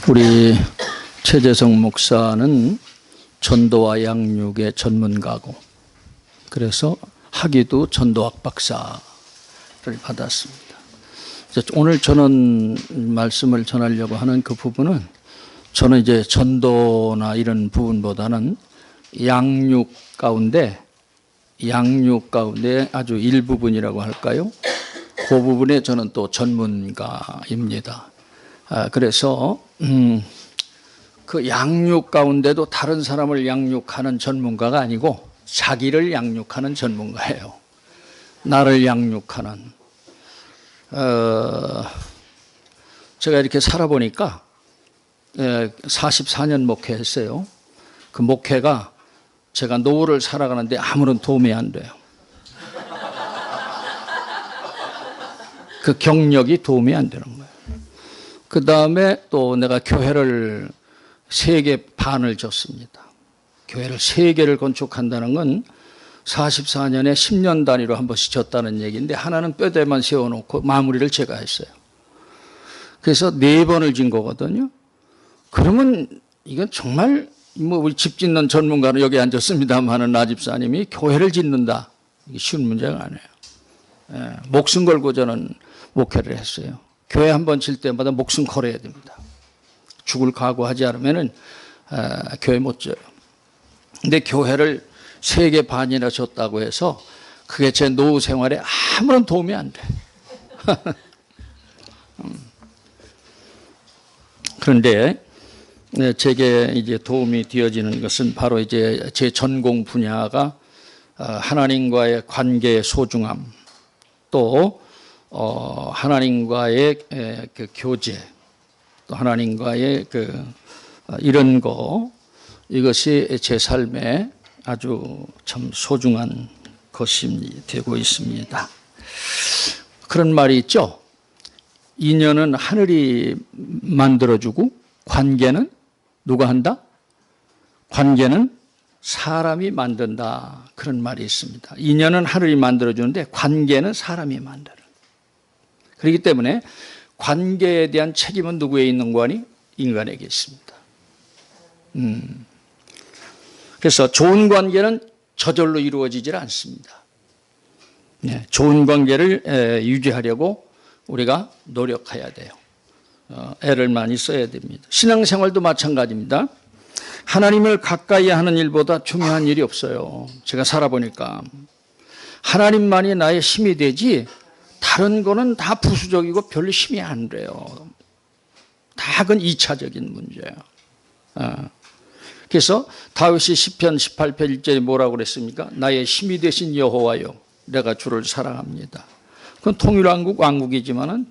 우리 최재성 목사는 전도와 양육의 전문가고, 그래서 학위도 전도학 박사를 받았습니다. 오늘 저는 말씀을 전하려고 하는 그 부분은, 저는 이제 전도나 이런 부분보다는 양육 가운데 아주 일부분이라고 할까요? 그 부분에 저는 또 전문가입니다. 그래서 그 양육 가운데도 다른 사람을 양육하는 전문가가 아니고 자기를 양육하는 전문가예요. 나를 양육하는. 제가 이렇게 살아보니까 44년 목회했어요. 그 목회가 제가 노후를 살아가는데 아무런 도움이 안 돼요. 그 경력이 도움이 안 되는 거예요. 그 다음에 또 내가 교회를 3개 반을 줬습니다. 교회를 3개를 건축한다는 건 44년에 10년 단위로 한 번씩 졌다는 얘기인데, 하나는 뼈대만 세워놓고 마무리를 제가 했어요. 그래서 4번을 진 거거든요. 그러면 이건 정말 우리 집 짓는 전문가는 여기 앉았습니다만은 나 집사님이 교회를 짓는다, 이게 쉬운 문제가 아니에요. 목숨 걸고 저는 목회를 했어요. 교회 한 번 질 때마다 목숨 걸어야 됩니다. 죽을 각오하지 않으면은 교회 못 져요. 근데 교회를 3개 반이나 줬다고 해서 그게 제 노후 생활에 아무런 도움이 안 돼. 그런데 제게 이제 도움이 되어지는 것은 바로 이제 제 전공 분야가 하나님과의 관계의 소중함, 또 하나님과의 그 교제, 또 하나님과의 이런 거, 이것이 제 삶에 아주 참 소중한 것이 되고 있습니다. 그런 말이 있죠. 인연은 하늘이 만들어주고 관계는 누가 한다? 관계는 사람이 만든다. 그런 말이 있습니다. 인연은 하늘이 만들어주는데 관계는 사람이 만드는. 그렇기 때문에 관계에 대한 책임은 누구에 있는 거니? 인간에게 있습니다. 그래서 좋은 관계는 저절로 이루어지질 않습니다. 좋은 관계를 유지하려고 우리가 노력해야 돼요. 애를 많이 써야 됩니다. 신앙생활도 마찬가지입니다. 하나님을 가까이 하는 일보다 중요한 일이 없어요. 제가 살아보니까 하나님만이 나의 힘이 되지 다른 거는 다 부수적이고 별로 힘이 안 돼요. 다 그건 2차적인 문제예요. 그래서 다윗이 시편 18편 1절에 뭐라고 그랬습니까? 나의 힘이 되신 여호와여, 내가 주를 사랑합니다. 그건 통일왕국 왕국이지만은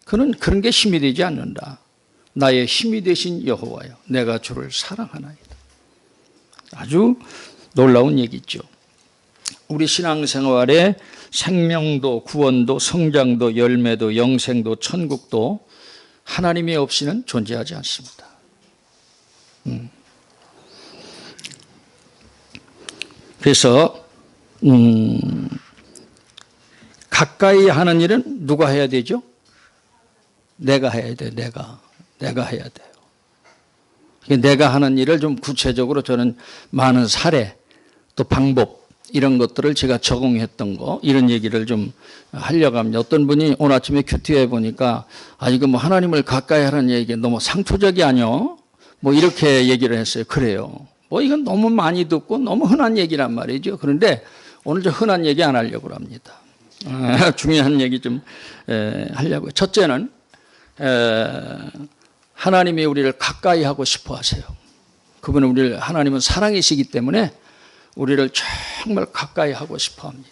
그는 그런 게 힘이 되지 않는다. 나의 힘이 되신 여호와여, 내가 주를 사랑하나이다. 아주 놀라운 얘기죠. 우리 신앙생활에 생명도 구원도 성장도 열매도 영생도 천국도 하나님이 없이는 존재하지 않습니다. 그래서 가까이 하는 일은 누가 해야 되죠? 내가 해야 돼요. 내가 해야 돼요. 내가 하는 일을 좀 구체적으로 저는 많은 사례, 또 방법, 이런 것들을 제가 적용했던 거, 이런 얘기를 좀 하려고 합니다. 어떤 분이 오늘 아침에 큐티에 보니까, 이거 뭐 하나님을 가까이 하라는 얘기 너무 상투적이 아니요? 뭐 이렇게 얘기를 했어요. 그래요. 뭐 이건 너무 많이 듣고 너무 흔한 얘기란 말이죠. 그런데 오늘 저 흔한 얘기 안 하려고 합니다. 중요한 얘기 좀 하려고요. 첫째는 하나님이 우리를 가까이 하고 싶어 하세요. 그분은 하나님은 사랑이시기 때문에 우리를 정말 가까이 하고 싶어 합니다.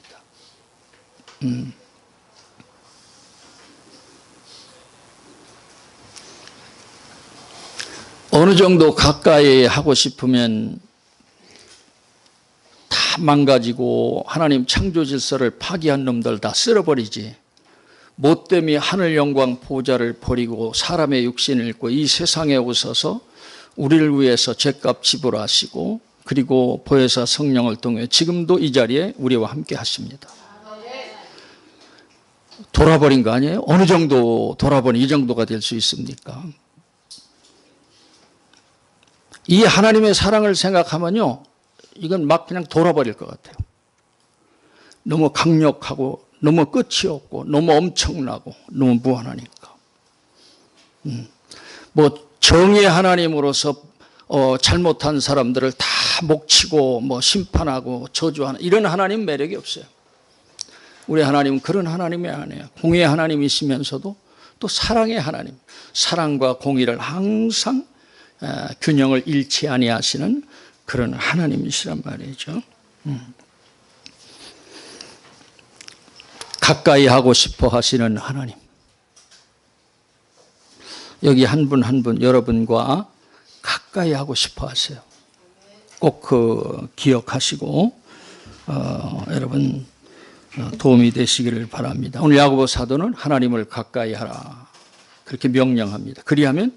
어느 정도 가까이 하고 싶으면 다 망가지고 하나님 창조 질서를 파기한 놈들 다 쓸어버리지. 못됨이 하늘 영광 보좌를 버리고 사람의 육신을 입고 이 세상에 오셔서 우리를 위해서 죗값 지불하시고, 그리고 보혜사 성령을 통해 지금도 이 자리에 우리와 함께 하십니다. 돌아버린 거 아니에요? 어느 정도 돌아버린 이 정도가 될 수 있습니까? 이 하나님의 사랑을 생각하면요, 이건 막 그냥 돌아버릴 것 같아요. 너무 강력하고 너무 끝이 없고 너무 엄청나고 너무 무한하니까. 뭐 정의의 하나님으로서 잘못한 사람들을 다 목치고 뭐 심판하고 저주하는 이런 하나님 매력이 없어요. 우리 하나님은 그런 하나님이 아니에요. 공의의 하나님이시면서도 또 사랑의 하나님, 사랑과 공의를 항상 균형을 잃지 아니하시는 그런 하나님이시란 말이죠. 가까이 하고 싶어 하시는 하나님. 여기 한 분 한 분 여러분과 가까이 하고 싶어 하세요. 꼭 기억하시고 여러분 도움이 되시기를 바랍니다. 오늘 야고보 사도는 하나님을 가까이 하라 그렇게 명령합니다. 그리하면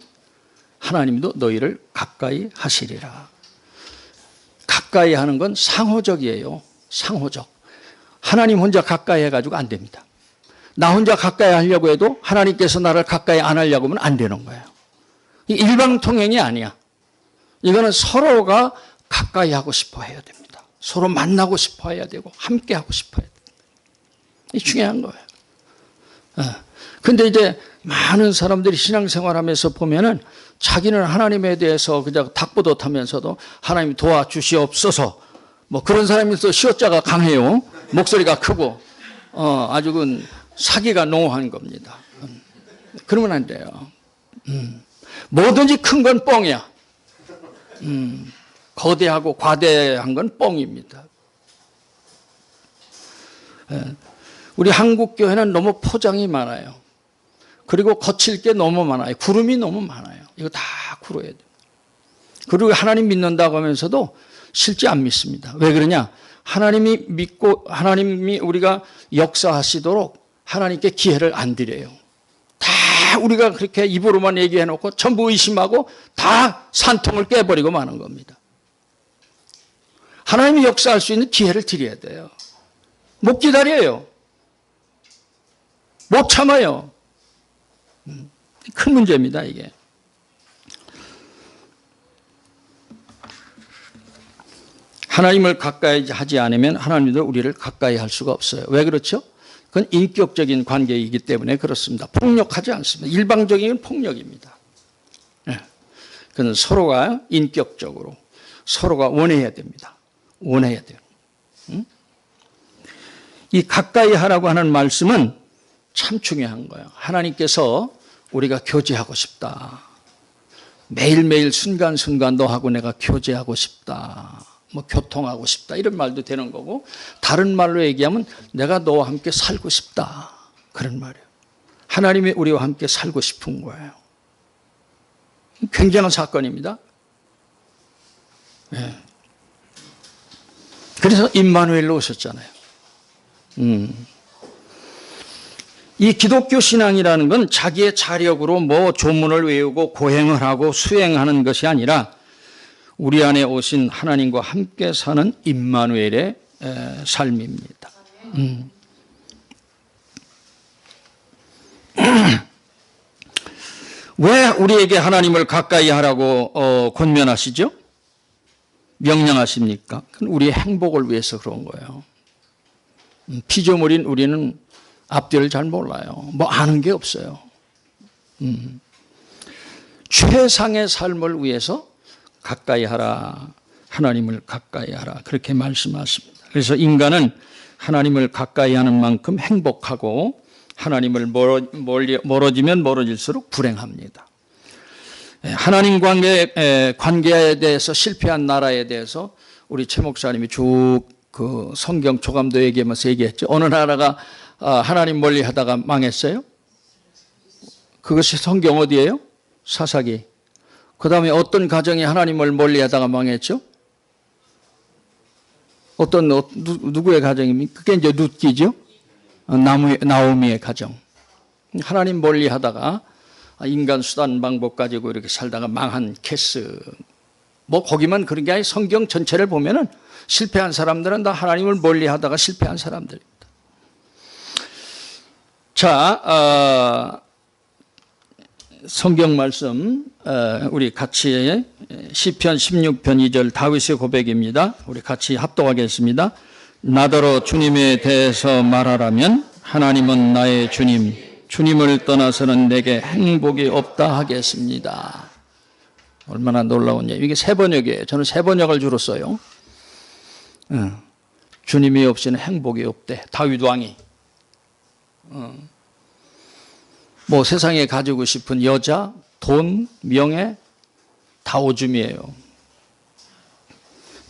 하나님도 너희를 가까이 하시리라. 가까이 하는 건 상호적이에요. 상호적. 하나님 혼자 가까이 해가지고 안 됩니다. 나 혼자 가까이 하려고 해도 하나님께서 나를 가까이 안 하려고 하면 안 되는 거예요. 일방통행이 아니야. 이거는 서로가 가까이 하고 싶어 해야 됩니다. 서로 만나고 싶어 해야 되고 함께 하고 싶어 해야 됩니다. 이게 중요한 거예요. 근데 이제 많은 사람들이 신앙생활하면서 보면은 자기는 하나님에 대해서 그냥 닭보듯 하면서도 하나님 도와주시옵소서 뭐 그런 사람이 또 시옷자가 강해요. 목소리가 크고 아주 그 사기가 농후한 겁니다. 그러면 안 돼요. 뭐든지 큰 건 뻥이야. 거대하고 과대한 건 뻥입니다. 우리 한국 교회는 너무 포장이 많아요. 그리고 거칠 게 너무 많아요. 구름이 너무 많아요. 이거 다 풀어야 돼요. 그리고 하나님 믿는다고 하면서도 실제 안 믿습니다. 왜 그러냐? 하나님이 믿고 하나님이 우리가 역사하시도록 하나님께 기회를 안 드려요. 다 우리가 그렇게 입으로만 얘기해놓고 전부 의심하고 다 산통을 깨버리고 마는 겁니다. 하나님이 역사할 수 있는 기회를 드려야 돼요. 못 기다려요. 못 참아요. 큰 문제입니다, 이게. 하나님을 가까이 하지 않으면 하나님도 우리를 가까이 할 수가 없어요. 왜 그렇죠? 그건 인격적인 관계이기 때문에 그렇습니다. 폭력하지 않습니다. 일방적인 폭력입니다. 그건 서로가 인격적으로 서로가 원해야 됩니다. 원해야 돼요. 이 가까이 하라고 하는 말씀은 참 중요한 거예요. 하나님께서 우리가 교제하고 싶다. 매일매일 순간순간 너하고 내가 교제하고 싶다. 뭐 교통하고 싶다. 이런 말도 되는 거고 다른 말로 얘기하면 내가 너와 함께 살고 싶다. 그런 말이에요. 하나님이 우리와 함께 살고 싶은 거예요. 굉장한 사건입니다. 네. 그래서 임마누엘로 오셨잖아요. 이 기독교 신앙이라는 건 자기의 자력으로 뭐 조문을 외우고 고행을 하고 수행하는 것이 아니라 우리 안에 오신 하나님과 함께 사는 임마누엘의 삶입니다. 왜 우리에게 하나님을 가까이 하라고 권면하시죠? 명령하십니까? 우리의 행복을 위해서 그런 거예요. 피조물인 우리는 앞뒤를 잘 몰라요. 뭐 아는 게 없어요. 최상의 삶을 위해서 가까이 하라. 하나님을 가까이 하라. 그렇게 말씀하십니다. 그래서 인간은 하나님을 가까이 하는 만큼 행복하고 하나님을 멀어지면 멀어질수록 불행합니다. 하나님 관계에 대해서 실패한 나라에 대해서 우리 최 목사님이 쭉 그 성경 조감도 얘기하면서 얘기했죠. 어느 나라가 하나님 멀리 하다가 망했어요? 그것이 성경 어디예요? 사사기. 그 다음에 어떤 가정이 하나님을 멀리 하다가 망했죠? 누구의 가정입니까? 그게 이제 룻기죠? 나오미의 가정. 하나님 멀리 하다가 인간 수단 방법 가지고 이렇게 살다가 망한 케스. 뭐 거기만 그런 게 아니라 성경 전체를 보면은 실패한 사람들은 다 하나님을 멀리 하다가 실패한 사람들입니다. 자, 성경 말씀 우리 같이 시편 16편 2절 다윗의 고백입니다. 우리 같이 합독하겠습니다. 나더러 주님에 대해서 말하라면 하나님은 나의 주님, 주님을 떠나서는 내게 행복이 없다 하겠습니다. 얼마나 놀라운 얘기. 이게 새 번역이에요. 저는 새 번역을 주로 써요. 주님이 없이는 행복이 없대. 다윗 왕이. 뭐 세상에 가지고 싶은 여자, 돈, 명예 다 오줌이에요.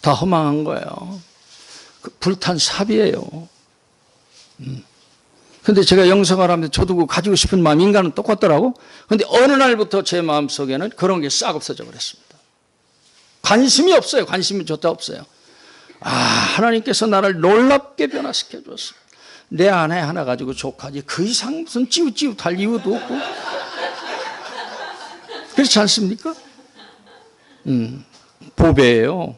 다 허망한 거예요. 불탄 삽이에요. 근데 제가 영성을 하는데 저도 그 가지고 싶은 마음, 인간은 똑같더라고. 근데 어느 날부터 제 마음속에는 그런 게 싹 없어져 버렸습니다. 관심이 없어요. 관심이 조차 없어요. 하나님께서 나를 놀랍게 변화시켜 줬습니다. 내 아내 하나 가지고 족하지 그 이상 무슨 찌웃찌웃할 이유도 없고. 그렇지 않습니까? 보배예요.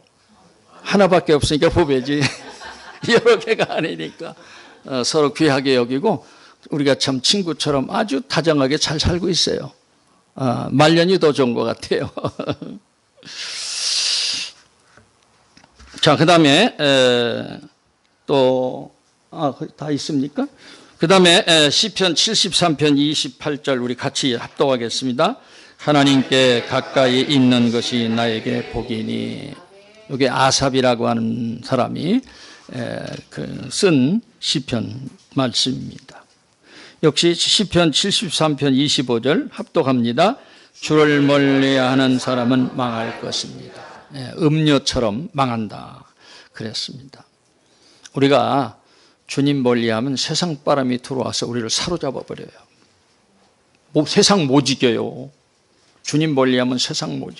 하나밖에 없으니까 보배지. 여러 개가 아니니까 서로 귀하게 여기고 우리가 참 친구처럼 아주 다정하게 잘 살고 있어요. 말년이 더 좋은 것 같아요. 자, 그 다음에 또 다 있습니까? 그 다음에 시편 73편 28절 우리 같이 합독하겠습니다. 하나님께 가까이 있는 것이 나에게 복이니. 여기 아삽이라고 하는 사람이 쓴 시편 말씀입니다. 역시 시편 73편 25절 합독합니다. 주를 멀리하는 사람은 망할 것입니다. 음료처럼 망한다 그랬습니다. 우리가 주님 멀리하면 세상 바람이 들어와서 우리를 사로잡아 버려요. 세상 못 이겨요. 주님 멀리하면 세상 못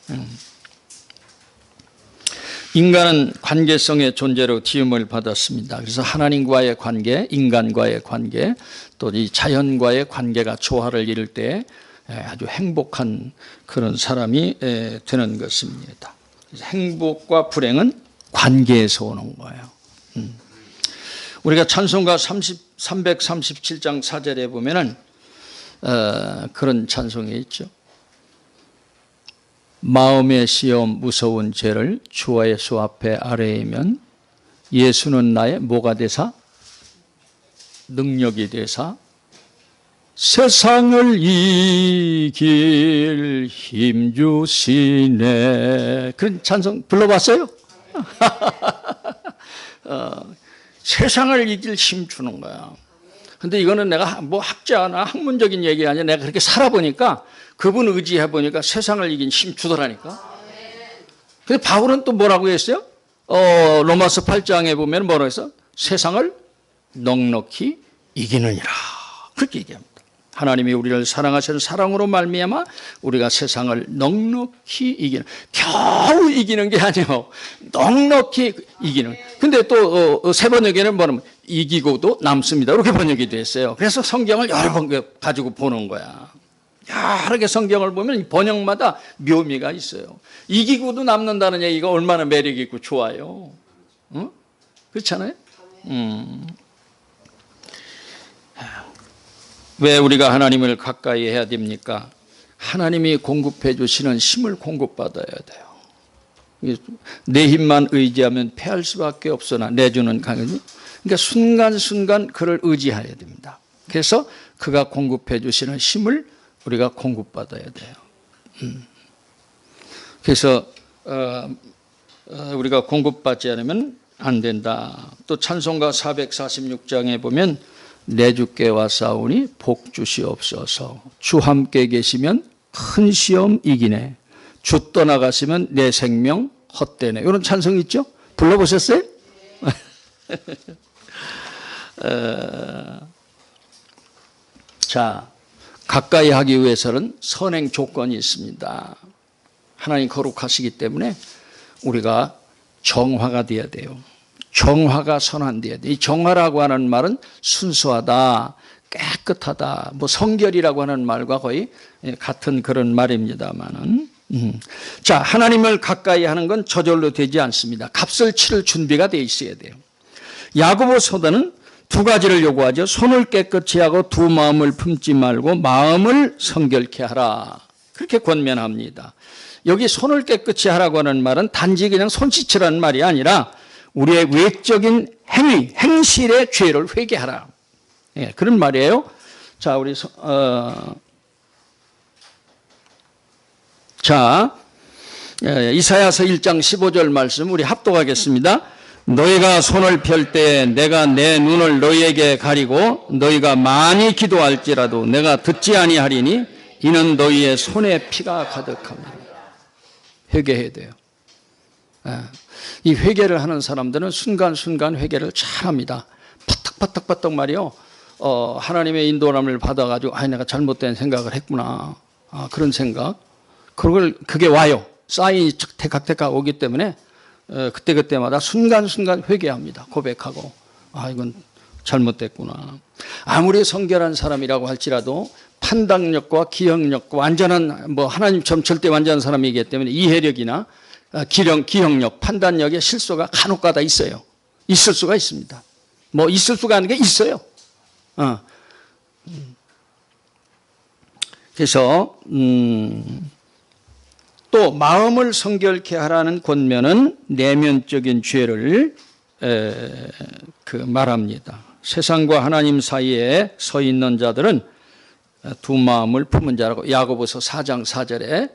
이겨요. 인간은 관계성의 존재로 지음을 받았습니다. 그래서 하나님과의 관계, 인간과의 관계, 또 이 자연과의 관계가 조화를 이룰 때 아주 행복한 그런 사람이 되는 것입니다. 그래서 행복과 불행은 관계에서 오는 거예요. 우리가 찬송가 337장 4절에 보면은 그런 찬송이 있죠. 마음의 시험 무서운 죄를 주와 예수 앞에 아뢰이면 예수는 나의 뭐가 되사? 능력이 되사 세상을 이길 힘 주시네. 그런 찬송 불러봤어요? 세상을 이길 힘 주는 거야. 근데 이거는 내가 뭐 학자나 학문적인 얘기 아니야. 내가 그렇게 살아보니까 그분 의지해 보니까 세상을 이긴 힘 주더라니까. 근데 바울은 또 뭐라고 했어요? 로마서 8장에 보면 뭐라고 했어? 세상을 넉넉히 이기느니라. 그렇게 얘기합니다. 하나님이 우리를 사랑하시는 사랑으로 말미암아 우리가 세상을 넉넉히 이기는, 겨우 이기는 게 아니에요. 넉넉히 이기는. 근데 또 세 번역에는 뭐냐면 이기고도 남습니다. 이렇게 번역이 됐어요. 그래서 성경을 여러 번 가지고 보는 거야. 여러 개 성경을 보면 번역마다 묘미가 있어요. 이기고도 남는다는 얘기가 얼마나 매력 있고 좋아요. 응? 그렇잖아요? 왜 우리가 하나님을 가까이 해야 됩니까? 하나님이 공급해 주시는 힘을 공급받아야 돼요. 내 힘만 의지하면 패할 수밖에 없으나 내주는 강하니. 그러니까 순간순간 그를 의지해야 됩니다. 그래서 그가 공급해 주시는 힘을 우리가 공급받아야 돼요. 그래서 우리가 공급받지 않으면 안 된다. 또 찬송가 446장에 보면 내 주께 와싸우니 복 주시옵소서. 주 함께 계시면 큰 시험 이기네. 주 떠나가시면 내 생명 헛되네. 이런 찬송이 있죠? 불러보셨어요? 자, 가까이 하기 위해서는 선행 조건이 있습니다. 하나님 거룩하시기 때문에 우리가 정화가 돼야 돼요. 정화가 선한돼야 돼. 이 정화라고 하는 말은 순수하다, 깨끗하다, 뭐 성결이라고 하는 말과 거의 같은 그런 말입니다만은. 자, 하나님을 가까이 하는 건 저절로 되지 않습니다. 값을 치를 준비가 돼 있어야 돼요. 야고보서는 두 가지를 요구하죠. 손을 깨끗이 하고 두 마음을 품지 말고 마음을 성결케 하라. 그렇게 권면합니다. 여기 손을 깨끗이 하라고 하는 말은 단지 그냥 손 씻으라는 말이 아니라 우리의 외적인 행위, 행실의 죄를 회개하라. 예, 그런 말이에요. 자, 우리 이사야서 1장 15절 말씀 우리 합독하겠습니다. 너희가 손을 펼 때 내가 내 눈을 너희에게 가리고 너희가 많이 기도할지라도 내가 듣지 아니하리니 이는 너희의 손에 피가 가득합니다. 회개해야 돼요. 이 회개를 하는 사람들은 순간순간 회개를 잘합니다. 바닥바닥바닥 말이요. 하나님의 인도함을 받아가지고 내가 잘못된 생각을 했구나. 그런 생각. 그게 와요. 사인이 대각대각 오기 때문에 그때그때마다 순간순간 회개합니다. 고백하고 이건 잘못됐구나. 아무리 성결한 사람이라고 할지라도 판단력과 기억력과 완전한 하나님처럼 절대 완전한 사람이기 때문에 이해력이나 기억력, 판단력의 실수가 간혹가다 있어요. 있을 수가 있습니다. 있을 수가 아닌 게 있어요. 그래서 또 마음을 성결케 하라는 권면은 내면적인 죄를 말합니다. 세상과 하나님 사이에 서 있는 자들은 두 마음을 품은 자라고 야고보서 4장 4절에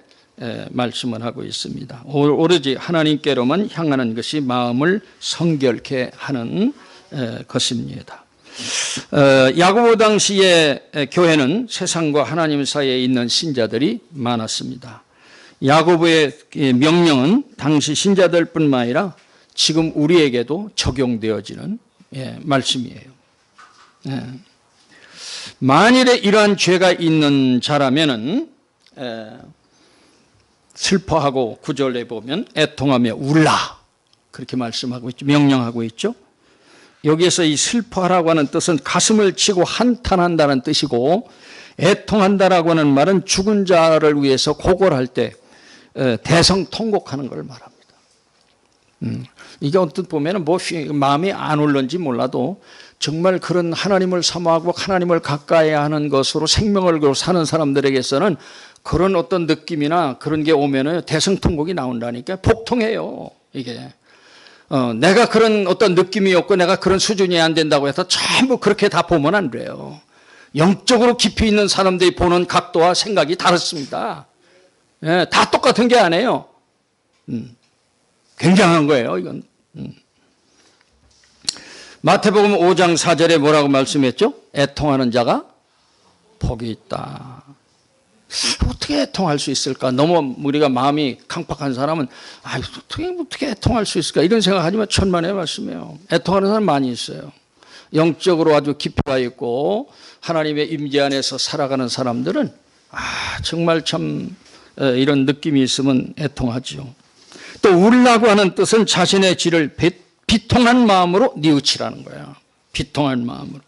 말씀을 하고 있습니다. 오로지 하나님께로만 향하는 것이 마음을 성결케 하는 것입니다. 야고보 당시의 교회는 세상과 하나님 사이에 있는 신자들이 많았습니다. 야고보의 명령은 당시 신자들뿐만 아니라 지금 우리에게도 적용되어지는 말씀이에요. 만일에 이러한 죄가 있는 자라면은 슬퍼하고 9절에 보면 애통하며 울라 그렇게 말씀하고 있죠. 명령하고 있죠. 여기에서 이 슬퍼하라고 하는 뜻은 가슴을 치고 한탄한다는 뜻이고 애통한다라고 하는 말은 죽은 자를 위해서 고골할 때 대성통곡하는 걸 말합니다. 이게 어떻게 보면 마음이 안 올는지 몰라도 정말 그런 하나님을 사모하고 하나님을 가까이 하는 것으로 생명을 걸고 사는 사람들에게서는 그런 어떤 느낌이나 그런 게 오면은 대성통곡이 나온다니까 복통해요. 이게 내가 그런 어떤 느낌이 없고 내가 그런 수준이 안 된다고 해서 전부 그렇게 다 보면 안 돼요. 영적으로 깊이 있는 사람들이 보는 각도와 생각이 다릅니다. 다 똑같은 게 아니에요. 굉장한 거예요, 이건. 마태복음 5장 4절에 뭐라고 말씀했죠? 애통하는 자가 복이 있다. 어떻게 애통할 수 있을까? 너무 우리가 마음이 강팍한 사람은 어떻게 애통할 수 있을까? 이런 생각하지만 천만의 말씀이에요. 애통하는 사람 많이 있어요. 영적으로 아주 깊이가 있고 하나님의 임재 안에서 살아가는 사람들은 정말 참 이런 느낌이 있으면 애통하죠. 또 울라고 하는 뜻은 자신의 죄를 비통한 마음으로 뉘우치라는 거야. 비통한 마음으로.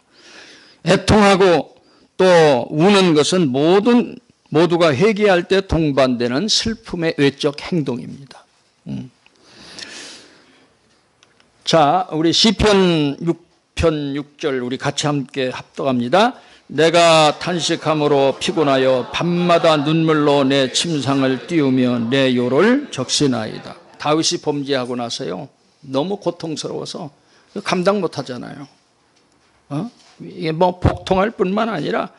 애통하고 또 우는 것은 모두가 회개할 때 동반되는 슬픔의 외적 행동입니다. 자, 우리 시편 6편 6절 우리 같이 함께 합독합니다. 내가 탄식함으로 피곤하여 밤마다 눈물로 내 침상을 띄우며 내 요를 적시나이다. 다윗이 범죄하고 나서요. 너무 고통스러워서 감당 못하잖아요. 이게 복통할 뿐만 아니라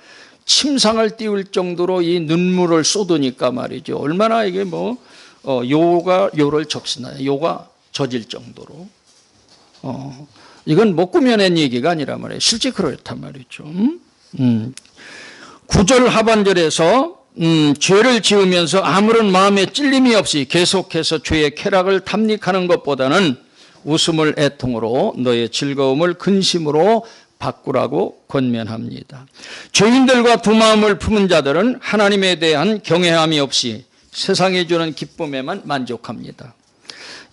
침상을 띄울 정도로 이 눈물을 쏟으니까 말이죠. 얼마나 이게 요를 적시나요. 요가 젖을 정도로. 이건 꾸며낸 얘기가 아니라 말이에요. 실제 그렇단 말이죠. 9절 하반절에서 죄를 지으면서 아무런 마음에 찔림이 없이 계속해서 죄의 쾌락을 탐닉하는 것보다는 웃음을 애통으로 너의 즐거움을 근심으로 바꾸라고 권면합니다. 죄인들과 두 마음을 품은 자들은 하나님에 대한 경외함이 없이 세상이 주는 기쁨에만 만족합니다.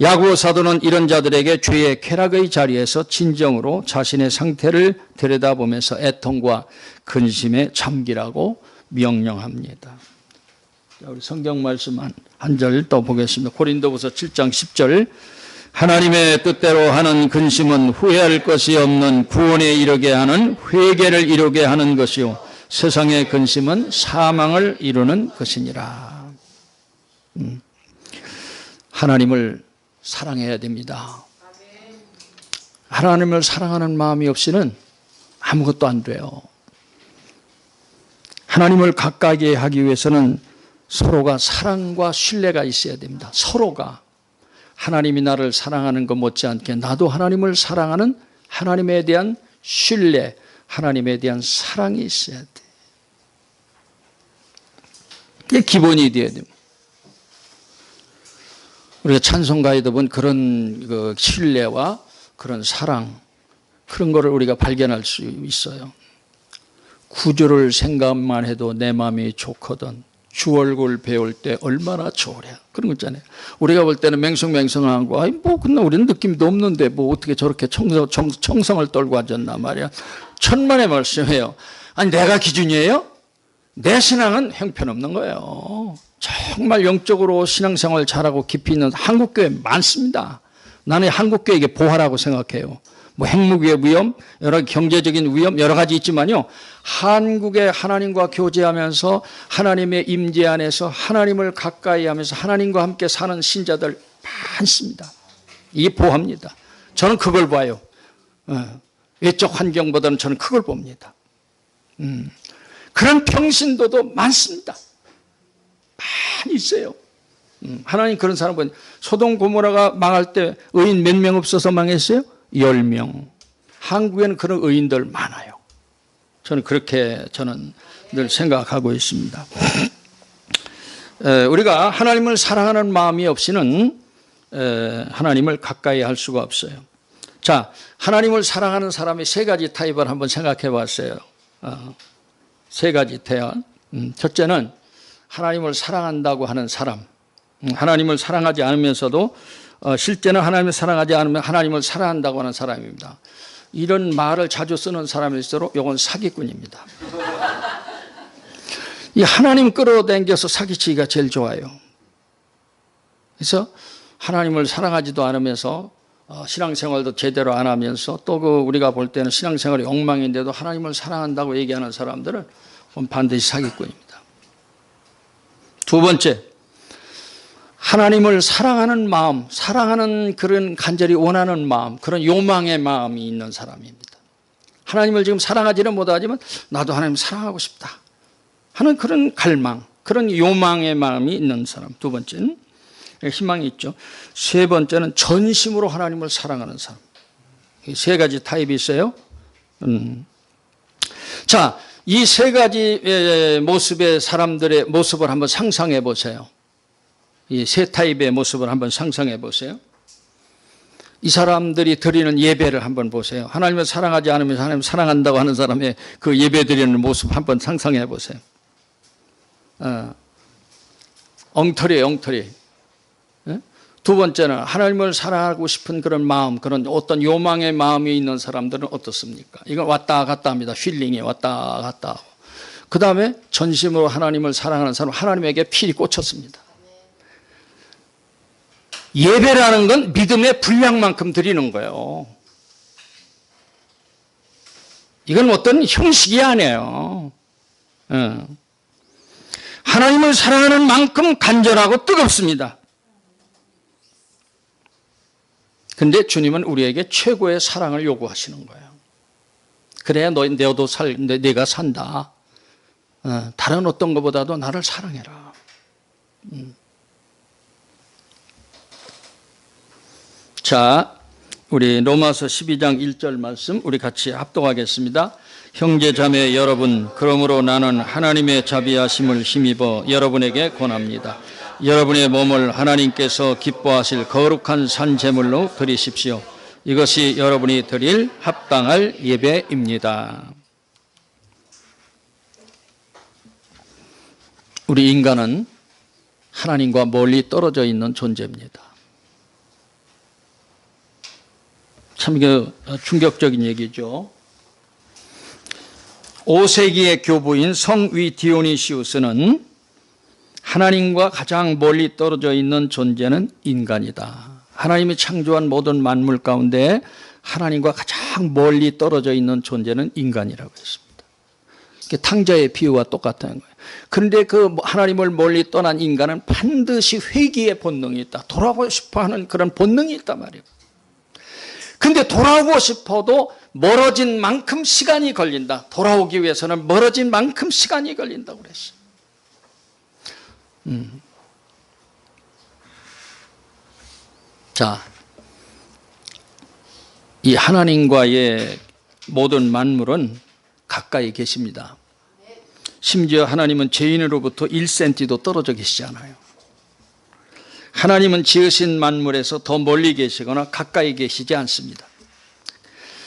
야고보 사도는 이런 자들에게 죄의 쾌락의 자리에서 진정으로 자신의 상태를 들여다보면서 애통과 근심에 잠기라고 명령합니다. 우리 성경 말씀 한 절 또 보겠습니다. 고린도후서 7장 10절 하나님의 뜻대로 하는 근심은 후회할 것이 없는 구원에 이르게 하는 회개를 이루게 하는 것이요 세상의 근심은 사망을 이루는 것이니라. 하나님을 사랑해야 됩니다. 하나님을 사랑하는 마음이 없이는 아무것도 안 돼요. 하나님을 가까이 하기 위해서는 서로가 사랑과 신뢰가 있어야 됩니다. 서로가 하나님이 나를 사랑하는 것 못지않게 나도 하나님을 사랑하는 하나님에 대한 신뢰, 하나님에 대한 사랑이 있어야 돼. 이게 기본이 돼야 됩니다. 우리가 찬송가에도 보면 그런 그 신뢰와 그런 사랑, 그런 거를 우리가 발견할 수 있어요. 구주를 생각만 해도 내 마음이 좋거든. 주 얼굴 배울 때 얼마나 좋으랴. 그런 거 있잖아요. 우리가 볼 때는 맹성맹성한 거, 근데 우리는 느낌도 없는데 어떻게 저렇게 청성을 떨고 앉았나 말이야. 천만의 말씀이에요. 아니, 내가 기준이에요? 내 신앙은 형편없는 거예요. 정말 영적으로 신앙생활 잘하고 깊이 있는 한국교회 많습니다. 나는 한국교회에게 보화라고 생각해요. 핵무기의 위험, 여러 경제적인 위험 여러 가지 있지만요. 한국에 하나님과 교제하면서 하나님의 임재 안에서 하나님을 가까이 하면서 하나님과 함께 사는 신자들 많습니다. 이게 보합니다. 저는 그걸 봐요. 외적 환경보다는 저는 그걸 봅니다. 그런 평신도도 많습니다. 많이 있어요. 하나님 그런 사람 보니 소돔 고모라가 망할 때 의인 몇 명 없어서 망했어요? 10명. 한국에는 그런 의인들 많아요. 저는 그렇게 늘 생각하고 있습니다. 우리가 하나님을 사랑하는 마음이 없이는 하나님을 가까이 할 수가 없어요. 자, 하나님을 사랑하는 사람의 세 가지 타입을 한번 생각해 봤어요. 세 가지 타입. 첫째는 하나님을 사랑한다고 하는 사람. 하나님을 사랑하지 않으면서도 실제는 하나님을 사랑하지 않으면 하나님을 사랑한다고 하는 사람입니다. 이런 말을 자주 쓰는 사람일수록 이건 사기꾼입니다. 이 하나님 끌어당겨서 사기치기가 제일 좋아요. 그래서 하나님을 사랑하지도 않으면서 신앙생활도 제대로 안 하면서 또 우리가 볼 때는 신앙생활이 엉망인데도 하나님을 사랑한다고 얘기하는 사람들은 반드시 사기꾼입니다. 두 번째, 하나님을 사랑하는 마음, 사랑하는 그런 간절히 원하는 마음, 그런 요망의 마음이 있는 사람입니다. 하나님을 지금 사랑하지는 못하지만 나도 하나님 사랑하고 싶다 하는 그런 갈망, 그런 요망의 마음이 있는 사람. 두 번째는 희망이 있죠. 세 번째는 전심으로 하나님을 사랑하는 사람. 세 가지 타입이 있어요. 자, 이 세 가지 모습의 사람들의 모습을 한번 상상해 보세요. 이 세 타입의 모습을 한번 상상해 보세요. 이 사람들이 드리는 예배를 한번 보세요. 하나님을 사랑하지 않으면서 하나님 사랑한다고 하는 사람의 그 예배 드리는 모습 한번 상상해 보세요. 엉터리예요, 엉터리. 두 번째는 하나님을 사랑하고 싶은 그런 마음, 그런 어떤 요망의 마음이 있는 사람들은 어떻습니까? 이건 왔다 갔다 합니다. 힐링이 왔다 갔다 하고. 그 다음에 전심으로 하나님을 사랑하는 사람, 하나님에게 필히 꽂혔습니다. 예배라는 건 믿음의 분량만큼 드리는 거예요. 이건 어떤 형식이 아니에요. 하나님을 사랑하는 만큼 간절하고 뜨겁습니다. 근데 주님은 우리에게 최고의 사랑을 요구하시는 거예요. 그래야 너도 내가 산다. 다른 어떤 것보다도 나를 사랑해라. 자, 우리 로마서 12장 1절 말씀 우리 같이 합독하겠습니다. 형제 자매 여러분, 그러므로 나는 하나님의 자비하심을 힘입어 여러분에게 권합니다. 여러분의 몸을 하나님께서 기뻐하실 거룩한 산 제물로 드리십시오. 이것이 여러분이 드릴 합당할 예배입니다. 우리 인간은 하나님과 멀리 떨어져 있는 존재입니다. 참 충격적인 얘기죠. 5세기의 교부인 성위 디오니시우스는 하나님과 가장 멀리 떨어져 있는 존재는 인간이다 하나님이 창조한 모든 만물 가운데 하나님과 가장 멀리 떨어져 있는 존재는 인간이라고 했습니다. 탕자의 비유와 똑같다는 거예요. 그런데 그 하나님을 멀리 떠난 인간은 반드시 회귀의 본능이 있다. 돌아오고 싶어 하는 그런 본능이 있단 말이에요. 근데 돌아오고 싶어도 멀어진 만큼 시간이 걸린다. 돌아오기 위해서는 멀어진 만큼 시간이 걸린다고 그랬어요. 자, 이 하나님과의 모든 만물은 가까이 계십니다. 심지어 하나님은 죄인으로부터 1cm도 떨어져 계시지 않아요. 하나님은 지으신 만물에서 더 멀리 계시거나 가까이 계시지 않습니다.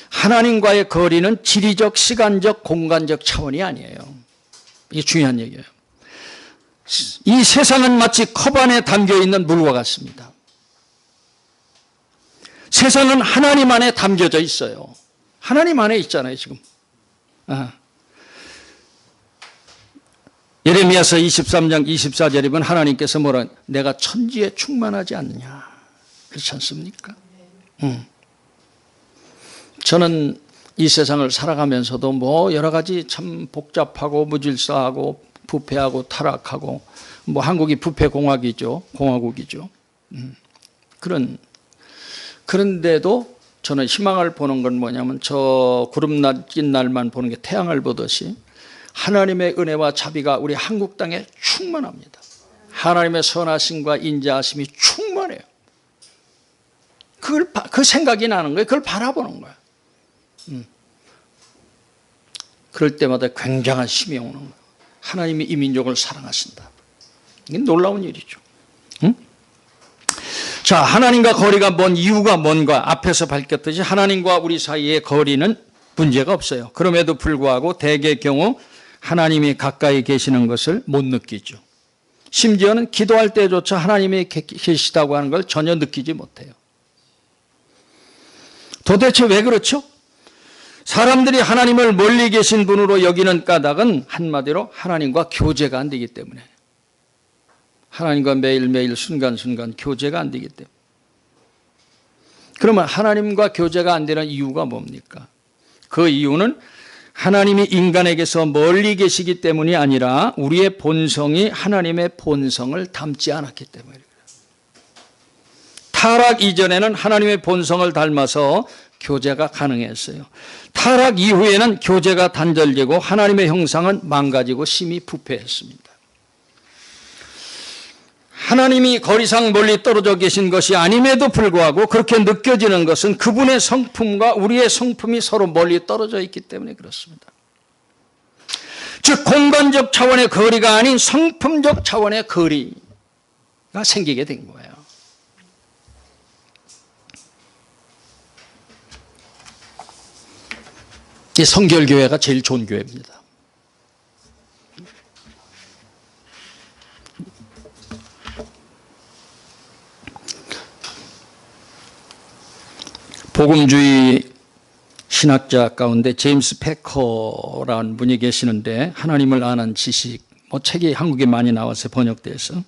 하나님과의 거리는 지리적, 시간적, 공간적 차원이 아니에요. 이게 중요한 얘기예요. 이 세상은 마치 컵 안에 담겨있는 물과 같습니다. 세상은 하나님 안에 담겨져 있어요. 하나님 안에 있잖아요, 지금. 예레미야서 23장 24절에 보면 하나님께서 뭐라, 내가 천지에 충만하지 않느냐. 그렇지 않습니까? 저는 이 세상을 살아가면서도 뭐 여러 가지 참 복잡하고 무질서하고 부패하고 타락하고 뭐 한국이 부패공화국이죠. 그런데도 저는 희망을 보는 건 뭐냐면 저 구름 낀 날만 보는 게 태양을 보듯이 하나님의 은혜와 자비가 우리 한국 땅에 충만합니다. 하나님의 선하심과 인자하심이 충만해요. 그 생각이 나는 거예요. 그걸 바라보는 거예요. 그럴 때마다 굉장한 힘이 오는 거예요. 하나님이 이 민족을 사랑하신다. 이게 놀라운 일이죠. 자, 하나님과 거리가 먼 이유가 뭔가 앞에서 밝혔듯이 하나님과 우리 사이의 거리는 문제가 없어요. 그럼에도 불구하고 대개의 경우 하나님이 가까이 계시는 것을 못 느끼죠. 심지어는 기도할 때조차 하나님이 계시다고 하는 걸 전혀 느끼지 못해요. 도대체 왜 그렇죠? 사람들이 하나님을 멀리 계신 분으로 여기는 까닭은 한마디로 하나님과 교제가 안 되기 때문에, 하나님과 매일매일 순간순간 교제가 안 되기 때문에. 그러면 하나님과 교제가 안 되는 이유가 뭡니까? 그 이유는 하나님이 인간에게서 멀리 계시기 때문이 아니라 우리의 본성이 하나님의 본성을 닮지 않았기 때문이에요. 타락 이전에는 하나님의 본성을 닮아서 교제가 가능했어요. 타락 이후에는 교제가 단절되고 하나님의 형상은 망가지고 심히 부패했습니다. 하나님이 거리상 멀리 떨어져 계신 것이 아님에도 불구하고 그렇게 느껴지는 것은 그분의 성품과 우리의 성품이 서로 멀리 떨어져 있기 때문에 그렇습니다. 즉 공간적 차원의 거리가 아닌 성품적 차원의 거리가 생기게 된 거예요. 이 성결교회가 제일 좋은 교회입니다. 복음주의 신학자 가운데 제임스 패커라는 분이 계시는데 하나님을 아는 지식, 책이 한국에 많이 나와서 번역돼서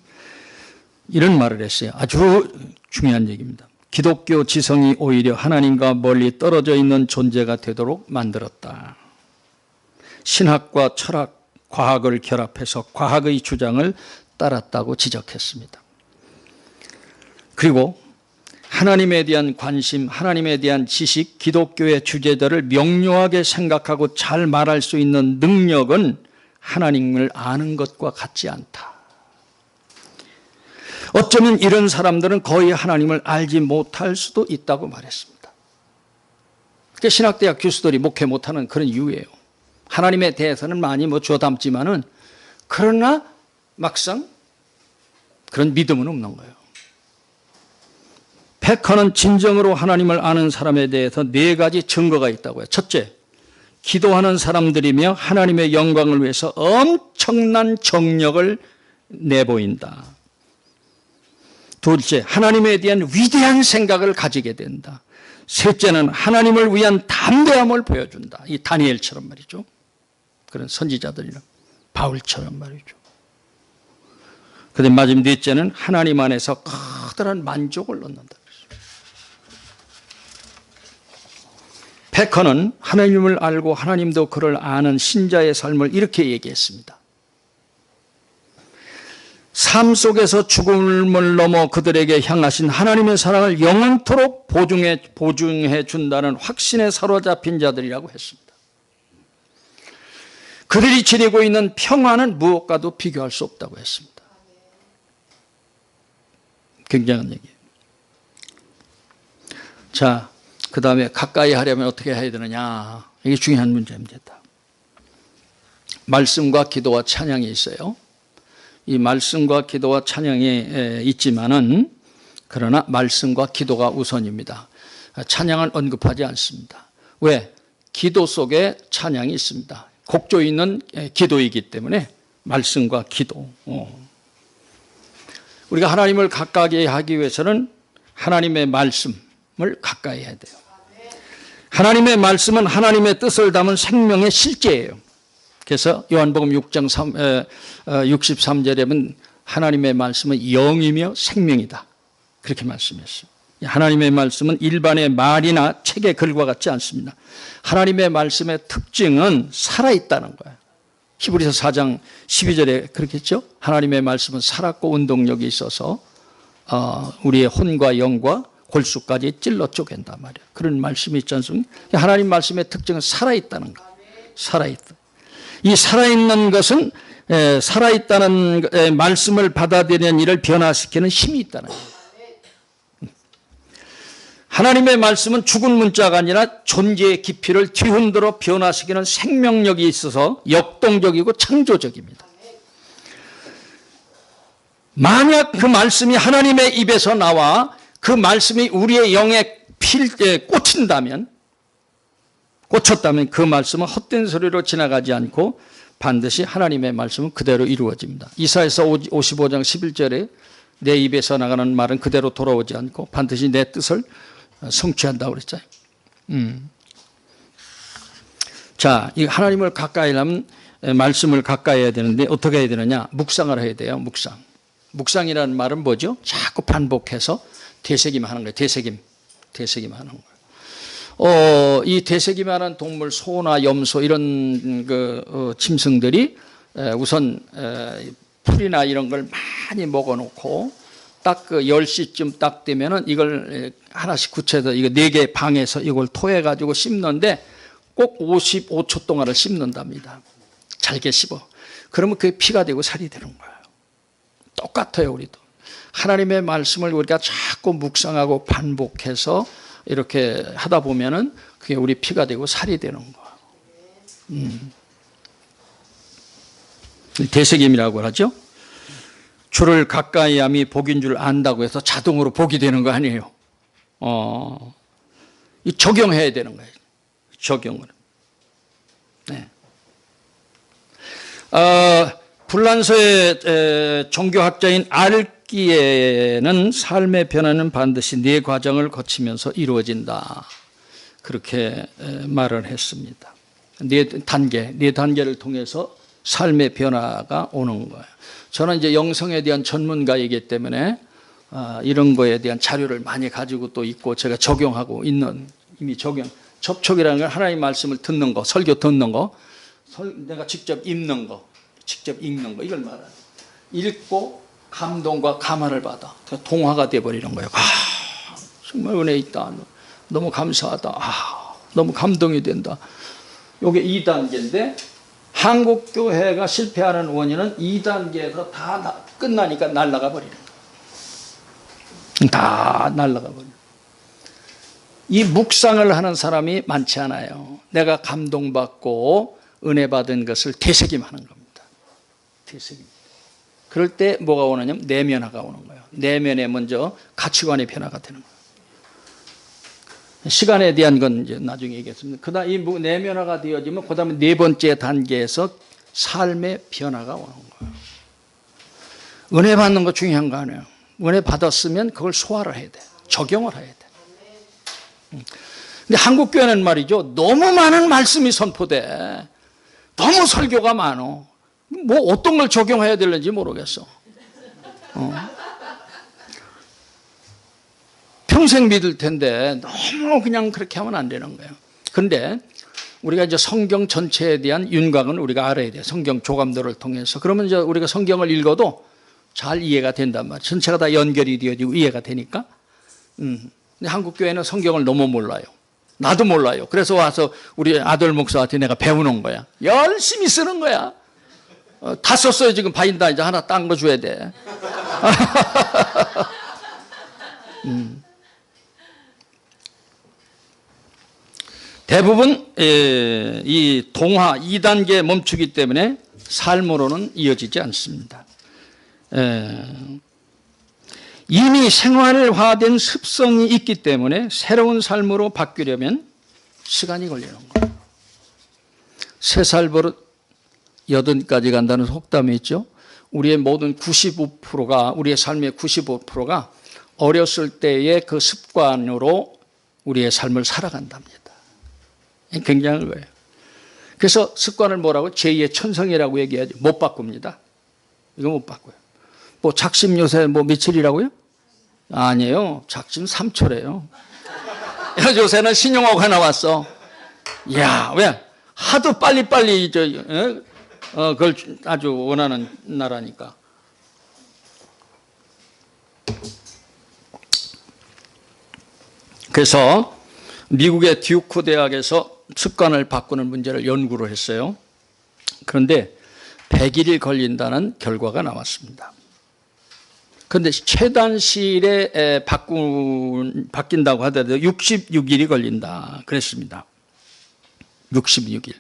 이런 말을 했어요. 아주 중요한 얘기입니다. 기독교 지성이 오히려 하나님과 멀리 떨어져 있는 존재가 되도록 만들었다. 신학과 철학, 과학을 결합해서 과학의 주장을 따랐다고 지적했습니다. 그리고 하나님에 대한 관심, 하나님에 대한 지식, 기독교의 주제들을 명료하게 생각하고 잘 말할 수 있는 능력은 하나님을 아는 것과 같지 않다. 어쩌면 이런 사람들은 거의 하나님을 알지 못할 수도 있다고 말했습니다. 그러니까 신학대학 교수들이 목회 못하는 그런 이유예요. 하나님에 대해서는 많이 주워 담지만은 그러나 막상 그런 믿음은 없는 거예요. 패커는 진정으로 하나님을 아는 사람에 대해서 4가지 증거가 있다고 해요. 첫째, 기도하는 사람들이며 하나님의 영광을 위해서 엄청난 정력을 내보인다. 둘째, 하나님에 대한 위대한 생각을 가지게 된다. 셋째는 하나님을 위한 담대함을 보여준다. 이 다니엘처럼 말이죠. 그런 선지자들이나 바울처럼 말이죠. 그런데 마지막 넷째는 하나님 안에서 커다란 만족을 얻는다. 베커는 하나님을 알고 하나님도 그를 아는 신자의 삶을 이렇게 얘기했습니다. 삶 속에서 죽음을 넘어 그들에게 향하신 하나님의 사랑을 영원토록 보증해 준다는 확신에 사로잡힌 자들이라고 했습니다. 그들이 지니고 있는 평화는 무엇과도 비교할 수 없다고 했습니다. 굉장한 얘기예요. 자, 그 다음에 가까이 하려면 어떻게 해야 되느냐. 이게 중요한 문제입니다. 말씀과 기도와 찬양이 있어요. 이 말씀과 기도와 찬양이 있지만은 그러나 말씀과 기도가 우선입니다. 찬양은 언급하지 않습니다. 왜? 기도 속에 찬양이 있습니다. 곡조 있는 기도이기 때문에 말씀과 기도. 우리가 하나님을 가까이 하기 위해서는 하나님의 말씀을 가까이 해야 돼요. 하나님의 말씀은 하나님의 뜻을 담은 생명의 실제예요. 그래서 요한복음 6장 63절에 보면 하나님의 말씀은 영이며 생명이다. 그렇게 말씀했어요. 하나님의 말씀은 일반의 말이나 책의 글과 같지 않습니다. 하나님의 말씀의 특징은 살아있다는 거예요. 히브리서 4장 12절에 그렇게 했죠. 하나님의 말씀은 살았고 운동력이 있어서 우리의 혼과 영과 골수까지 찔러 쪼갠단 말이에요. 그런 말씀이 있지 않습니까? 하나님 말씀의 특징은 살아있다는 거예요. 살아있다. 이 살아있는 것은 살아있다는 말씀을 받아들이는 일을 변화시키는 힘이 있다는 거예요. 하나님의 말씀은 죽은 문자가 아니라 존재의 깊이를 뒤흔들어 변화시키는 생명력이 있어서 역동적이고 창조적입니다. 만약 그 말씀이 하나님의 입에서 나와 그 말씀이 우리의 영에 꽂혔다면 그 말씀은 헛된 소리로 지나가지 않고 반드시 하나님의 말씀은 그대로 이루어집니다. 이사야서 55장 11절에 내 입에서 나가는 말은 그대로 돌아오지 않고 반드시 내 뜻을 성취한다고 그랬잖아요. 자, 이 하나님을 가까이 하려면 말씀을 가까이 해야 되는데 어떻게 해야 되느냐? 묵상을 해야 돼요. 묵상이라는 말은 뭐죠? 자꾸 반복해서 되새김하는 거예요. 되새김하는 거예요. 이 되새김하는 동물, 소나 염소 이런 짐승들이 우선 풀이나 이런 걸 많이 먹어놓고 딱 그 10시쯤 딱 되면은 이걸 하나씩 굳혀서 이거 4개 방에서 이걸 토해가지고 씹는데 꼭 55초 동안을 씹는답니다. 잘게 씹어. 그러면 그게 피가 되고 살이 되는 거예요. 똑같아요, 우리도. 하나님의 말씀을 우리가 자꾸 묵상하고 반복해서 이렇게 하다 보면은 그게 우리 피가 되고 살이 되는 거예요. 되새김이라고 하죠. 주를 가까이 함이 복인 줄 안다고 해서 자동으로 복이 되는 거 아니에요. 이 적용해야 되는 거예요. 적용을. 네. 불란서의 종교학자인 알기에는 삶의 변화는 반드시 4과정을 거치면서 이루어진다. 그렇게 말을 했습니다. 4단계를 통해서 삶의 변화가 오는 거예요. 저는 이제 영성에 대한 전문가이기 때문에 이런 거에 대한 자료를 많이 가지고 또 있고 제가 적용하고 있는 이미 접촉이라는 건 하나님의 말씀을 듣는 거, 설교 듣는 거, 내가 직접 읽는 거, 이걸 말해요. 읽고 감동과 감화를 받아. 동화가 돼버리는 거예요. 정말 은혜 있다. 너무 감사하다. 너무 감동이 된다. 이게 2단계인데 한국 교회가 실패하는 원인은 2단계에서 다 끝나니까 날아가 버리는 거예요. 다 날아가 버려요. 이 묵상을 하는 사람이 많지 않아요. 내가 감동받고 은혜 받은 것을 되새김하는 겁니다. 되새김. 그럴 때 뭐가 오느냐면 내면화가 오는 거예요. 내면에 먼저 가치관의 변화가 되는 거예요. 시간에 대한 건 이제 나중에 얘기했습니다. 그다음 이 내면화가 되어지면 그다음에 4번째 단계에서 삶의 변화가 오는 거예요. 은혜 받는 거 중요한 거 아니에요. 은혜 받았으면 그걸 소화를 해야 돼. 적용을 해야 돼. 근데 한국 교회는 말이죠. 너무 많은 말씀이 선포돼. 너무 설교가 많어. 뭐 어떤 걸 적용해야 되는지 모르겠어. 평생 믿을 텐데 너무 그냥 그렇게 하면 안 되는 거예요. 그런데 우리가 이제 성경 전체에 대한 윤곽은 우리가 알아야 돼요. 성경 조감도를 통해서. 그러면 이제 우리가 성경을 읽어도 잘 이해가 된단 말이에요. 전체가 다 연결이 되어지고 이해가 되니까. 근데 한국 교회는 성경을 너무 몰라요. 나도 몰라요. 그래서 와서 우리 아들 목사한테 내가 배우는 거야. 열심히 쓰는 거야. 다 썼어요. 지금 바인다. 이제 하나 딴 거 줘야 돼. 대부분 이 동화 2단계에 멈추기 때문에 삶으로는 이어지지 않습니다. 이미 생활화된 습성이 있기 때문에 새로운 삶으로 바뀌려면 시간이 걸리는 거예요. 3살 버릇 80까지 간다는 속담이 있죠. 우리의 모든 95%가 우리의 삶의 95%가 어렸을 때의 그 습관으로 우리의 삶을 살아간답니다. 굉장한 거예요. 그래서 습관을 뭐라고? 제2의 천성이라고 얘기하죠. 못 바꿉니다. 이거 못 바꿔요. 뭐 작심 요새 뭐 며칠이라고요? 아니에요. 작심 3초래요. 요새는 신용어가 나왔어. 야, 왜? 하도 빨리빨리 그걸 아주 원하는 나라니까. 그래서 미국의 듀크 대학에서 습관을 바꾸는 문제를 연구를 했어요. 그런데 100일이 걸린다는 결과가 나왔습니다. 그런데 최단 시일에 바뀐다고 하더라도 66일이 걸린다 그랬습니다. 66일.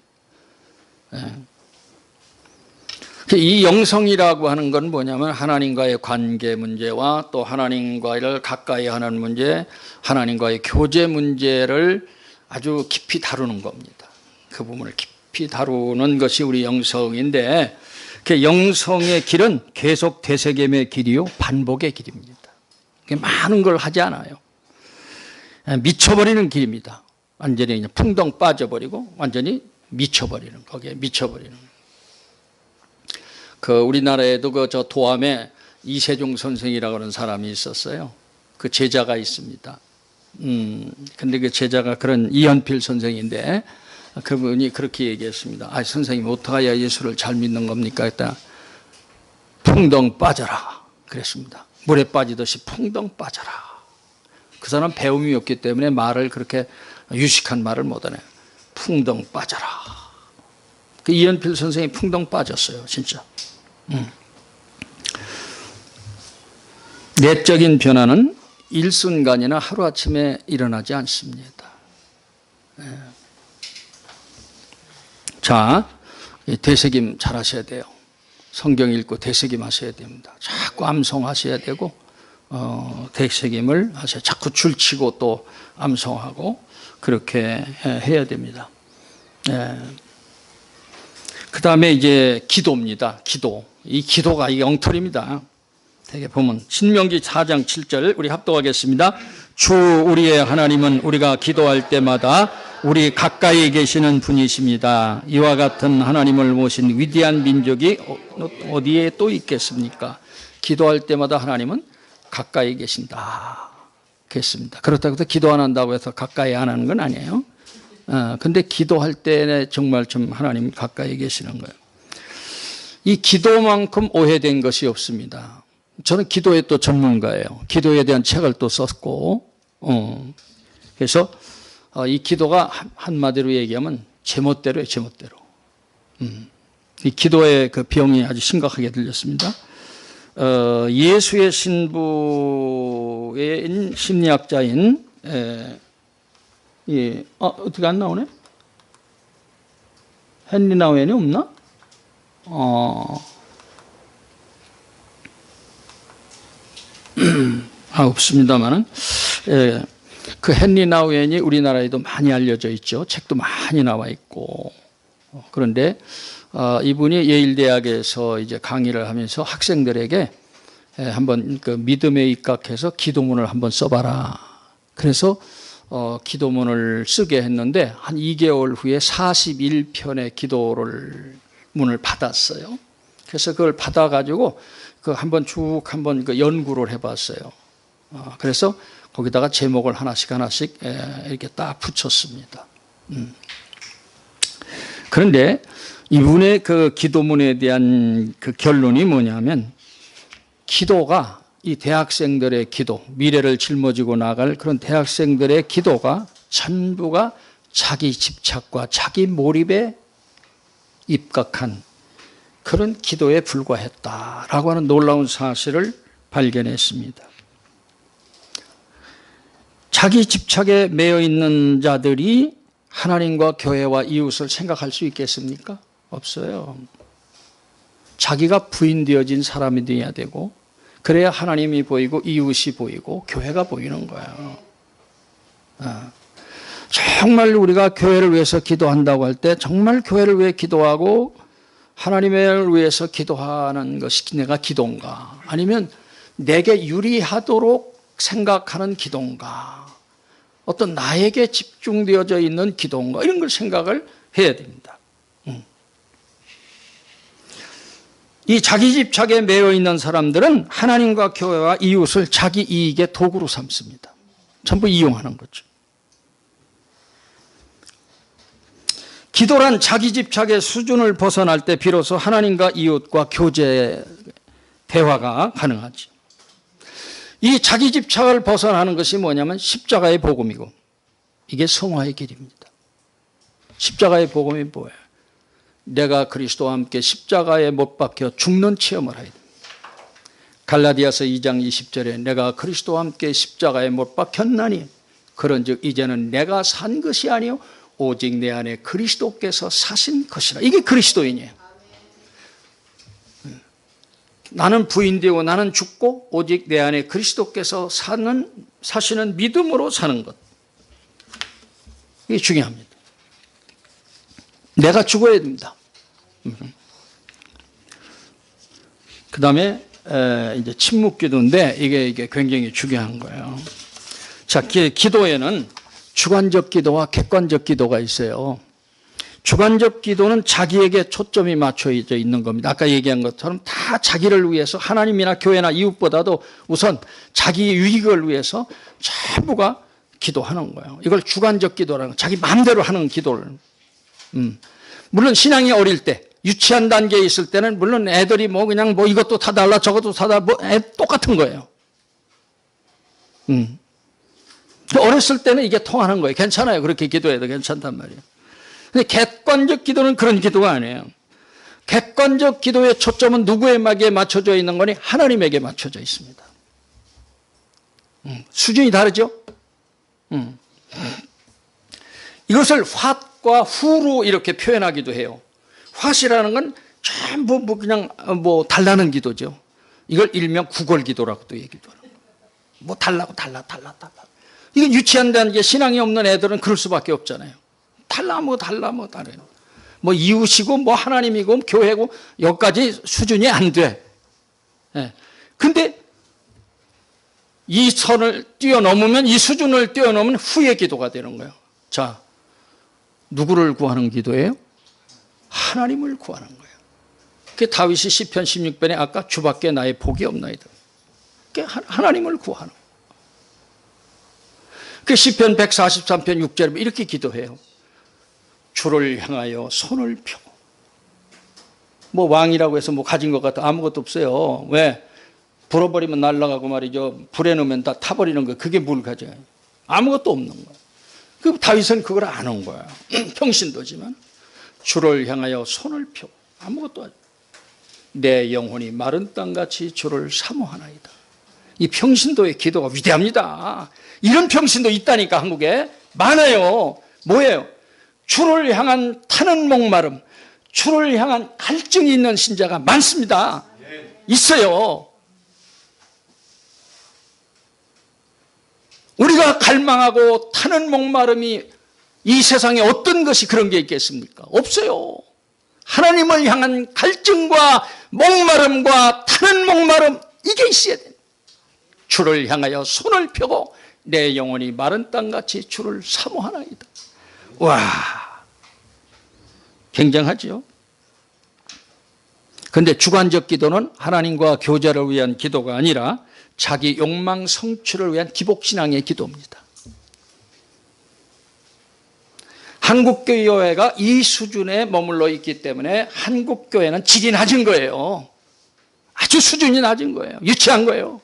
이 영성이라고 하는 건 뭐냐면 하나님과의 관계 문제와 또 하나님과를 가까이 하는 문제, 하나님과의 교제 문제를 아주 깊이 다루는 겁니다. 그 부분을 깊이 다루는 것이 우리 영성인데 그 영성의 길은 계속 되새김의 길이요 반복의 길입니다. 많은 걸 하지 않아요. 미쳐버리는 길입니다. 완전히 그냥 풍덩 빠져버리고 완전히 미쳐버리는, 거기에 미쳐버리는. 우리나라에도 저 도암에 이세종 선생이라고 하는 사람이 있었어요. 그 제자가 있습니다. 근데 그 제자가 그런 이현필 선생인데 그분이 그렇게 얘기했습니다. 아, 선생님, 어떻게 해야 예수를 잘 믿는 겁니까? 했다. 풍덩 빠져라. 그랬습니다. 물에 빠지듯이 풍덩 빠져라. 그 사람 배움이 없기 때문에 말을 그렇게 유식한 말을 못하네. 풍덩 빠져라. 그 이현필 선생이 풍덩 빠졌어요. 진짜. 내적인 변화는 일순간이나 하루아침에 일어나지 않습니다. 자, 되새김 잘 하셔야 돼요. 성경 읽고 되새김 하셔야 됩니다. 자꾸 암송하셔야 되고 되새김을 하셔야, 자꾸 줄치고 또 암송하고 그렇게 해야 됩니다. 그 다음에 이제 기도입니다. 기도. 이 기도가 이 엉터리입니다. 되게 보면 신명기 4장 7절 우리 합독하겠습니다. 주 우리의 하나님은 우리가 기도할 때마다 우리 가까이 계시는 분이십니다. 이와 같은 하나님을 모신 위대한 민족이 어디에 또 있겠습니까? 기도할 때마다 하나님은 가까이 계신다. 그랬습니다. 그렇다고 해서 기도 안 한다고 해서 가까이 안 하는 건 아니에요. 근데 기도할 때 정말 좀 하나님 가까이 계시는 거예요. 이 기도만큼 오해된 것이 없습니다. 저는 기도의 또 전문가예요. 기도에 대한 책을 또 썼고, 그래서 이 기도가 한마디로 얘기하면 제멋대로예요, 제멋대로. 이 기도의 그 병이 아주 심각하게 들렸습니다. 예수의 신부의 심리학자인 어떻게 안 나오네? 헨리 나우엔이 없나? 없습니다만은, 그 헨리 나우엔이 우리나라에도 많이 알려져 있죠. 책도 많이 나와 있고. 그런데, 이분이 예일대학에서 이제 강의를 하면서 학생들에게 한번 그 믿음에 입각해서 기도문을 한번 써봐라. 그래서, 기도문을 쓰게 했는데, 한 2개월 후에 41편의 문을 받았어요. 그래서 그걸 받아가지고 한번 쭉 한번 그 연구를 해봤어요. 그래서 거기다가 제목을 하나씩 이렇게 딱 붙였습니다. 그런데 이분의 그 기도문에 대한 그 결론이 뭐냐면, 기도가, 이 대학생들의 기도, 미래를 짊어지고 나갈 그런 대학생들의 기도가 전부가 자기 집착과 자기 몰입에 입각한 그런 기도에 불과했다라고 하는 놀라운 사실을 발견했습니다. 자기 집착에 매여 있는 자들이 하나님과 교회와 이웃을 생각할 수 있겠습니까? 없어요. 자기가 부인되어진 사람이 되어야 되고, 그래야 하나님이 보이고 이웃이 보이고 교회가 보이는 거예요. 정말 우리가 교회를 위해서 기도한다고 할 때 정말 교회를 위해 기도하고 하나님을 위해서 기도하는 것이 내가 기도인가, 아니면 내게 유리하도록 생각하는 기도인가, 어떤 나에게 집중되어져 있는 기도인가, 이런 걸 생각을 해야 됩니다. 이 자기 집착에 매여 있는 사람들은 하나님과 교회와 이웃을 자기 이익의 도구로 삼습니다. 전부 이용하는 거죠. 기도란 자기 집착의 수준을 벗어날 때 비로소 하나님과 이웃과 교제, 대화가 가능하죠. 이 자기 집착을 벗어나는 것이 뭐냐면 십자가의 복음이고, 이게 성화의 길입니다. 십자가의 복음이 뭐예요? 내가 그리스도와 함께 십자가에 못 박혀 죽는 체험을 해야 됩니다. 갈라디아서 2장 20절에 내가 그리스도와 함께 십자가에 못 박혔나니 그런즉 이제는 내가 산 것이 아니요 오직 내 안에 그리스도께서 사신 것이라. 이게 그리스도인이에요. 나는 부인되고 나는 죽고 오직 내 안에 그리스도께서 사시는 믿음으로 사는 것, 이게 중요합니다. 내가 죽어야 됩니다. 그 다음에 이제 침묵기도인데 이게 굉장히 중요한 거예요. 자, 기도에는 주관적 기도와 객관적 기도가 있어요. 주관적 기도는 자기에게 초점이 맞춰져 있는 겁니다. 아까 얘기한 것처럼 다 자기를 위해서, 하나님이나 교회나 이웃보다도 우선 자기 유익을 위해서 전부가 기도하는 거예요. 이걸 주관적 기도라는 거예요. 자기 마음대로 하는 기도를. 물론 신앙이 어릴 때, 유치한 단계에 있을 때는 물론 애들이 그냥 이것도 다 달라 저것도 다 달라 똑같은 거예요. 어렸을 때는 이게 통하는 거예요. 괜찮아요. 그렇게 기도해도 괜찮단 말이에요. 근데 객관적 기도는 그런 기도가 아니에요. 객관적 기도의 초점은 누구에게 맞춰져 있는 거니? 하나님에게 맞춰져 있습니다. 수준이 다르죠? 이것을 화 후로 이렇게 표현하기도 해요. 화 이라는 건 전부 그냥 달라는 기도죠. 이걸 일명 구걸 기도라고도 얘기도 하고, 달라고 달라. 이건 유치한다는 게, 신앙이 없는 애들은 그럴 수밖에 없잖아요. 달라. 이웃이고 하나님이고 교회고 여기까지 수준이 안 돼. 근데 이 선을 뛰어넘으면, 이 수준을 뛰어넘으면 후의 기도가 되는 거예요. 자, 누구를 구하는 기도예요? 하나님을 구하는 거예요. 그 다윗이 시편 16편에 아까 주밖에 나의 복이 없나이다. 하나님을 구하는 거예요. 그 시편 143편 6절에 이렇게 기도해요. 주를 향하여 손을 펴고. 왕이라고 해서 가진 것 같아 아무것도 없어요. 왜? 불어버리면 날아가고 말이죠. 불에 넣으면 다 타버리는 거예요. 그게 뭘 가져요? 아무것도 없는 거예요. 그 다윗은 그걸 아는 거야. 평신도지만 주를 향하여 손을 펴고 아무것도 하지. 내 영혼이 마른 땅같이 주를 사모하나이다. 이 평신도의 기도가 위대합니다. 이런 평신도 있다니까. 한국에 많아요. 뭐예요? 주를 향한 타는 목마름, 주를 향한 갈증이 있는 신자가 많습니다. 있어요. 우리가 갈망하고 타는 목마름이 이 세상에 어떤 것이 그런 게 있겠습니까? 없어요. 하나님을 향한 갈증과 목마름과 타는 목마름, 이게 있어야 돼요. 주를 향하여 손을 펴고 내 영혼이 마른 땅같이 주를 사모하나이다. 와, 굉장하죠. 그런데 주관적 기도는 하나님과 교제를 위한 기도가 아니라 자기 욕망 성취를 위한 기복신앙의 기도입니다. 한국교회가 이 수준에 머물러 있기 때문에 한국교회는 질이 낮은 거예요. 아주 수준이 낮은 거예요. 유치한 거예요.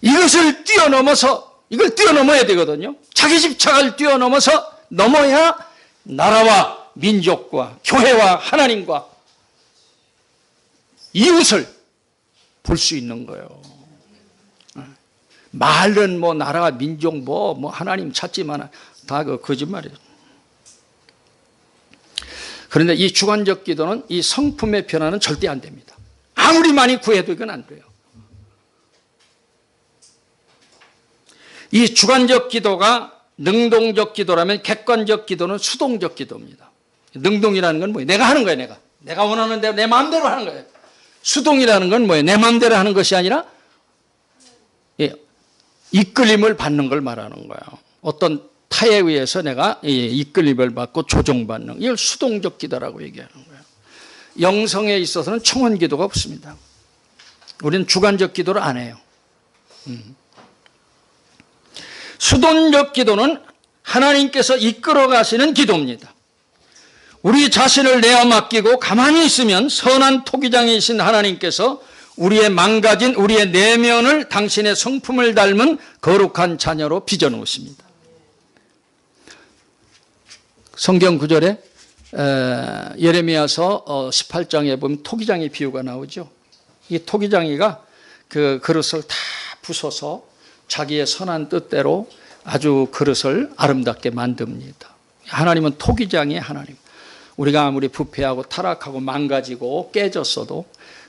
이것을 뛰어넘어서, 이걸 뛰어넘어야 되거든요. 자기 집착을 뛰어넘어서 넘어야 나라와 민족과 교회와 하나님과 이웃을 볼 수 있는 거예요. 말은 뭐 나라와 민족 뭐 하나님 찾지만 다 그 거짓말이에요. 그런데 이 주관적 기도는 이 성품의 변화는 절대 안 됩니다. 아무리 많이 구해도 이건 안 돼요. 이 주관적 기도가 능동적 기도라면 객관적 기도는 수동적 기도입니다. 능동이라는 건 뭐예요? 내가 하는 거예요. 내가 원하는 대로 내 마음대로 하는 거예요. 수동이라는 건 뭐예요? 내 마음대로 하는 것이 아니라 이끌림을 받는 걸 말하는 거예요. 어떤 타에 의해서 내가 이끌림을 받고 조종받는, 이걸 수동적 기도라고 얘기하는 거예요. 영성에 있어서는 청원 기도가 없습니다. 우리는 주관적 기도를 안 해요. 수동적 기도는 하나님께서 이끌어 가시는 기도입니다. 우리 자신을 내어 맡기고 가만히 있으면 선한 토기장이신 하나님께서 우리의 망가진 우리의 내면을 당신의 성품을 닮은 거룩한 자녀로 빚어놓으십니다. 성경 구절에 예레미야서 18장에 보면 토기장이 비유가 나오죠. 이 토기장이가 그 그릇을 다 부숴서 자기의 선한 뜻대로 아주 그릇을 아름답게 만듭니다. 하나님은 토기장이에요. 하나님. 우리가 아무리 부패하고 타락하고 망가지고 깨졌어도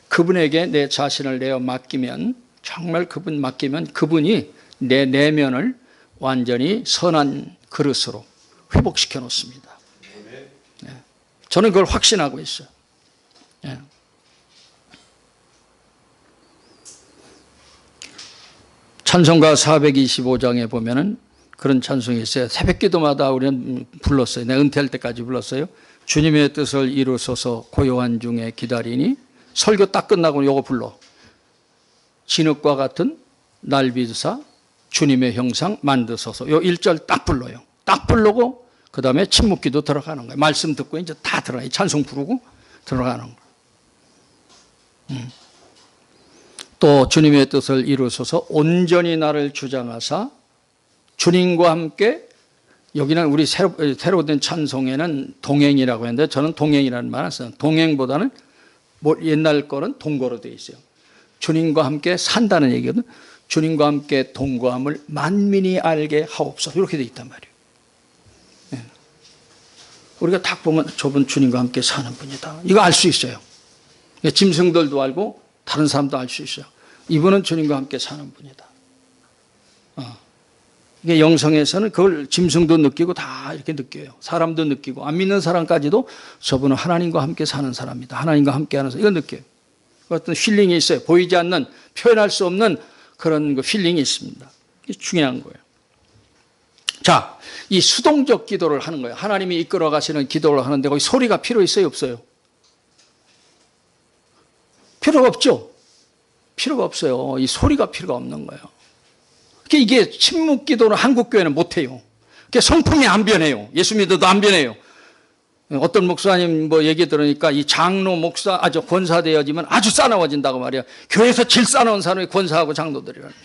그분에게 내 자신을 내어 맡기면, 정말 그분 맡기면 그분이 내 내면을 완전히 선한 그릇으로 회복시켜 놓습니다. 네. 저는 그걸 확신하고 있어요. 네. 찬송가 425장에 보면은 그런 찬송이 있어요. 새벽 기도마다 우리는 불렀어요. 내가 은퇴할 때까지 불렀어요. 주님의 뜻을 이루소서 고요한 중에 기다리니. 설교 딱 끝나고 요거 불러. 진흙과 같은 날 비두사 주님의 형상 만드소서. 요 1절 딱 불러요. 딱 부르고 그 다음에 침묵기도 들어가는 거예요. 말씀 듣고 이제 다 들어가요. 찬송 부르고 들어가는 거예요. 또 주님의 뜻을 이루소서 온전히 나를 주장하사 주님과 함께, 여기는 우리 새로 된 찬송에는 동행이라고 했는데 저는 동행이라는 말 안 써요. 동행보다는 뭐 옛날 거는 동거로 되어 있어요. 주님과 함께 산다는 얘기거든. 주님과 함께 동거함을 만민이 알게 하옵소서. 이렇게 되어 있단 말이에요. 네. 우리가 딱 보면 저분 주님과 함께 사는 분이다. 이거 알 수 있어요. 짐승들도 알고 다른 사람도 알 수 있어요. 이분은 주님과 함께 사는 분이다. 이게 영성에서는 그걸 짐승도 느끼고 다 이렇게 느껴요. 사람도 느끼고 안 믿는 사람까지도 저분은 하나님과 함께 사는 사람이다. 하나님과 함께 하는 사람. 이거 느껴요. 어떤 필링이 있어요. 보이지 않는, 표현할 수 없는 그런 그 필링이 있습니다. 이게 중요한 거예요. 자, 이 수동적 기도를 하는 거예요. 하나님이 이끌어 가시는 기도를 하는데 거기 소리가 필요 있어요? 없어요? 필요가 없죠? 필요가 없어요. 이 소리가 필요가 없는 거예요. 이게 침묵 기도는 한국 교회는 못해요. 성품이 안 변해요. 예수 믿어도 안 변해요. 어떤 목사님 뭐 얘기 들으니까 이 장로 목사 아주 권사되어지면 아주 싸나워진다고 말이야. 교회에서 제일 싸나운 사람이 권사하고 장로들이라는.